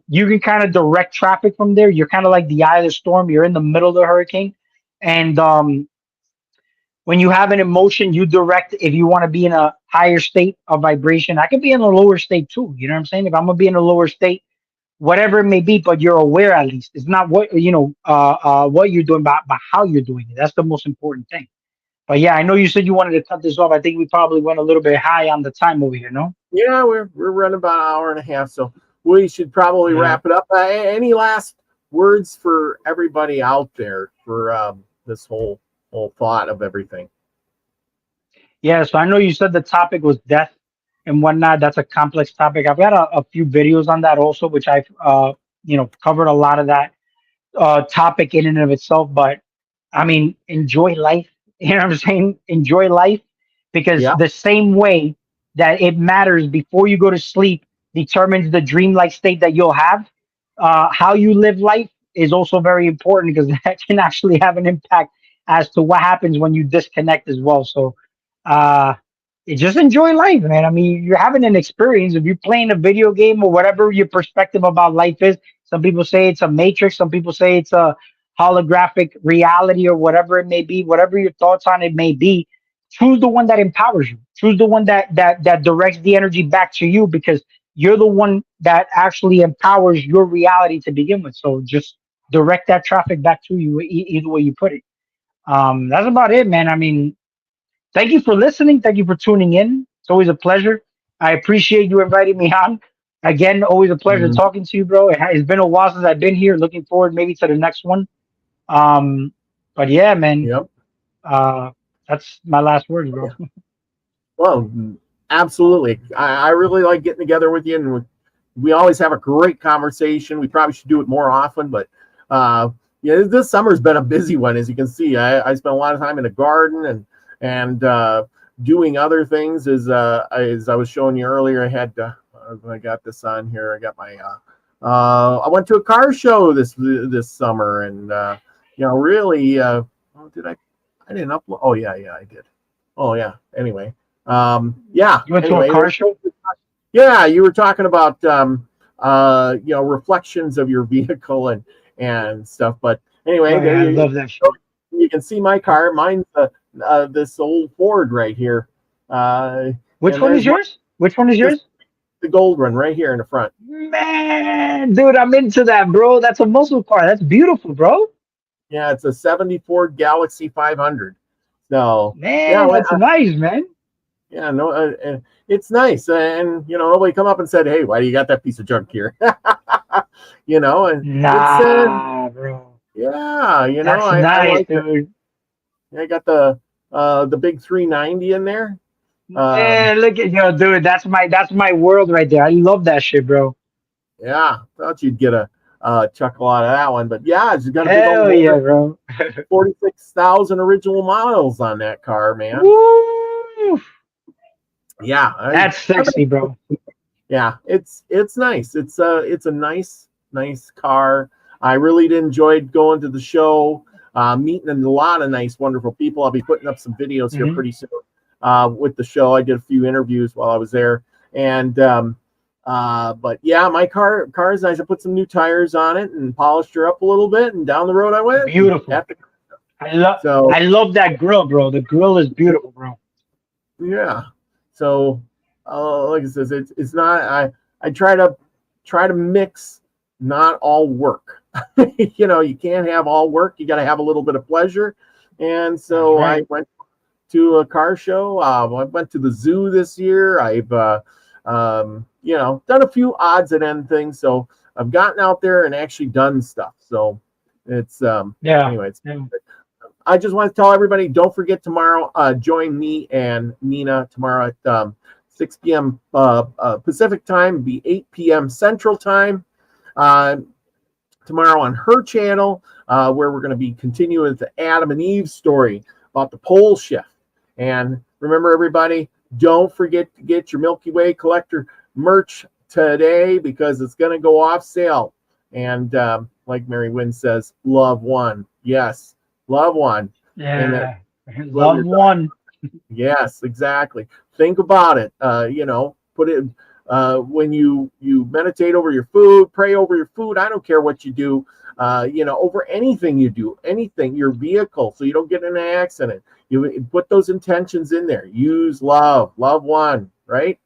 [SPEAKER 2] you can kind of direct traffic from there. You're kind of like the eye of the storm. You're in the middle of the hurricane, and when you have an emotion, you direct. If you want to be in a higher state of vibration, I could be in a lower state too. You know what I'm saying? If I'm gonna be in a lower state, whatever it may be, but you're aware at least. It's not what what you're doing, but how you're doing it. That's the most important thing. But yeah, I know you said you wanted to cut this off. I think we probably went a little bit high on the time over here, no?
[SPEAKER 1] Yeah, we're running about an hour and a half, so we should probably wrap it up. Any last words for everybody out there for this whole thought of everything?
[SPEAKER 2] Yeah, so I know you said the topic was death and whatnot. That's a complex topic. I've got a few videos on that also, which I've covered a lot of that topic in and of itself. But I mean, enjoy life. You know what I'm saying? Enjoy life, because
[SPEAKER 1] Yeah.
[SPEAKER 2] the same way that it matters before you go to sleep determines the dreamlike state that you'll have. How you live life is also very important, because that can actually have an impact as to what happens when you disconnect as well. So, uh, just enjoy life, man. I mean, you're having an experience. If you're playing a video game or whatever your perspective about life is, some people say it's a matrix, some people say it's a holographic reality, or whatever it may be, whatever your thoughts on it may be. Choose the one that empowers you. Choose the one that directs the energy back to you, because you're the one that actually empowers your reality to begin with. So just direct that traffic back to you, either way you put it. That's about it, man. I mean, thank you for listening. Thank you for tuning in. It's always a pleasure. I appreciate you inviting me on. Again, always a pleasure talking to you, bro. It's been a while since I've been here. Looking forward maybe to the next one. But yeah, man.
[SPEAKER 1] Yep.
[SPEAKER 2] That's my last words, bro.
[SPEAKER 1] Well, absolutely. I really like getting together with you, and we always have a great conversation. We probably should do it more often, but yeah, this summer's been a busy one, as you can see. I spent a lot of time in the garden and doing other things. As I was showing you earlier, I got this on here. I got my I went to a car show this summer, and really, did I didn't upload. Oh yeah, I did. Oh yeah. Anyway, yeah.
[SPEAKER 2] You went to a car show?
[SPEAKER 1] Yeah, you were talking about reflections of your vehicle and stuff. But anyway,
[SPEAKER 2] I love that show.
[SPEAKER 1] You can see my car. Mine's this old Ford right here.
[SPEAKER 2] Which one is yours? Which one is yours?
[SPEAKER 1] The gold one right here in the front.
[SPEAKER 2] Man, dude, I'm into that, bro. That's a muscle car. That's beautiful, bro.
[SPEAKER 1] Yeah, it's a 74 Galaxy 500. So
[SPEAKER 2] man, that's nice, man.
[SPEAKER 1] Yeah, no, it's nice, and nobody come up and said, "Hey, why do you got that piece of junk here?" And
[SPEAKER 2] nah, bro.
[SPEAKER 1] Yeah,
[SPEAKER 2] that's nice,
[SPEAKER 1] I like
[SPEAKER 2] dude.
[SPEAKER 1] I got the big 390 in there.
[SPEAKER 2] Man, look at dude. That's my world right there. I love that shit, bro.
[SPEAKER 1] Yeah, thought you'd get a chuckle out of that one, but yeah, it's got a big
[SPEAKER 2] hell
[SPEAKER 1] old
[SPEAKER 2] yeah, bro.
[SPEAKER 1] 46,000 original miles on that car, man.
[SPEAKER 2] Woo!
[SPEAKER 1] Yeah,
[SPEAKER 2] that's sexy, bro.
[SPEAKER 1] Yeah, it's nice. It's a nice car. I really enjoyed going to the show, meeting a lot of nice, wonderful people. I'll be putting up some videos here pretty soon with the show. I did a few interviews while I was there, and but yeah, my car is nice. I put some new tires on it and polished her up a little bit, and down the road I went.
[SPEAKER 2] Beautiful. I love that grill, bro. The grill is beautiful, bro.
[SPEAKER 1] Yeah. So, like I says, it's not. I try to mix not all work. You can't have all work. You got to have a little bit of pleasure. And so I went to a car show. I went to the zoo this year. I've done a few odds and end things. So I've gotten out there and actually done stuff. So it's anyway, I just want to tell everybody, don't forget tomorrow, join me and Nina tomorrow at 6 p.m. Pacific time, be 8 p.m. Central time. Tomorrow on her channel, where we're going to be continuing the Adam and Eve story about the pole shift. And remember, everybody, don't forget to get your Milky Way collector merch today because it's going to go off sale. And like Mary Wynn says, love one. Yes, love one.
[SPEAKER 2] Yeah, and love one.
[SPEAKER 1] Yes, exactly. Think about it. Put it when you meditate over your food, pray over your food. I don't care what you do. Over anything you do, anything, your vehicle, so you don't get in an accident. You put those intentions in there. Use love one, right?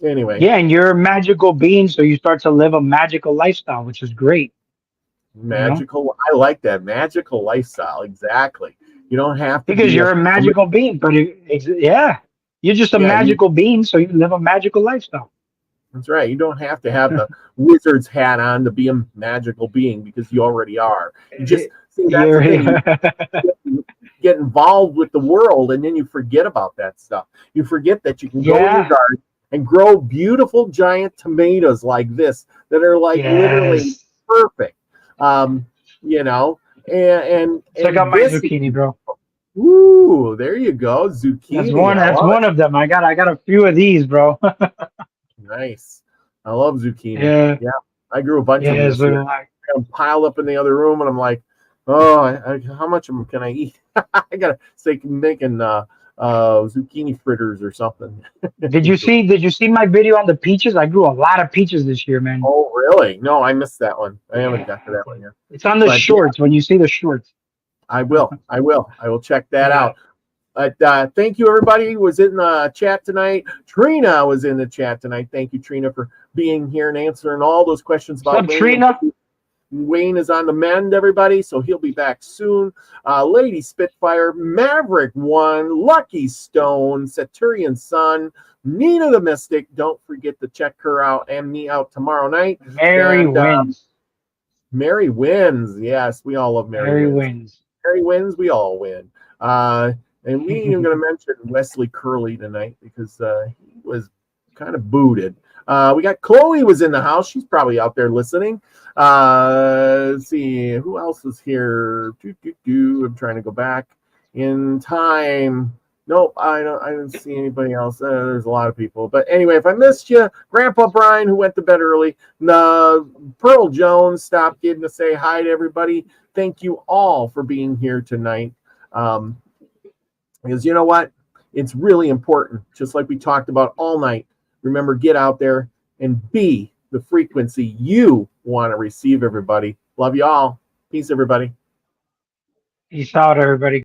[SPEAKER 1] Anyway.
[SPEAKER 2] Yeah, and you're a magical being, so you start to live a magical lifestyle, which is great.
[SPEAKER 1] Magical, I like that. Magical lifestyle, exactly. You don't have to
[SPEAKER 2] because you're a magical being, but you're just a magical being, so you live a magical lifestyle.
[SPEAKER 1] That's right. You don't have to have the wizard's hat on to be a magical being because you already are. You just see that's the thing. You get involved with the world, and then you forget about that stuff. You forget that you can go in your garden and grow beautiful giant tomatoes like this that are like literally perfect. And
[SPEAKER 2] check out my zucchini, bro.
[SPEAKER 1] Ooh, there you go, zucchini.
[SPEAKER 2] That's one of them. I got a few of these, bro.
[SPEAKER 1] Nice. I love zucchini.
[SPEAKER 2] Yeah,
[SPEAKER 1] I grew a bunch of them. This year. I'm piled up in the other room, and I'm like, oh, how much of them can I eat? I gotta say, making zucchini fritters or something.
[SPEAKER 2] Did you see my video on the peaches? I grew a lot of peaches this year, man.
[SPEAKER 1] Oh, really? No, I missed that one. I haven't got to that one yet.
[SPEAKER 2] It's on the shorts. When you see the shorts,
[SPEAKER 1] I will check that out. But thank you, everybody who was in the chat tonight. Trina was in the chat tonight. Thank you, Trina, for being here and answering all those questions about
[SPEAKER 2] What's up, Trina?
[SPEAKER 1] Wayne is on the mend, everybody, so he'll be back soon. Lady Spitfire, Maverick One, Lucky Stone, Saturnian Sun, Nina the Mystic. Don't forget to check her out and me out tomorrow night.
[SPEAKER 2] Mary wins.
[SPEAKER 1] Mary wins. Yes, we all love Mary wins. Mary wins. We all win. And we ain't even going to mention Wesley Curley tonight because he was kind of booted. We got Chloe was in the house. She's probably out there listening. Let's see who else is here. I'm trying to go back in time. Nope, I don't see anybody else. There's a lot of people. But anyway, if I missed you, Grandpa Brian, who went to bed early, Pearl Jones stopped in to say hi to everybody. Thank you all for being here tonight. Because you know what? It's really important, just like we talked about all night. Remember, get out there and be the frequency you want to receive, everybody. Love you all. Peace, everybody.
[SPEAKER 2] Peace out, everybody.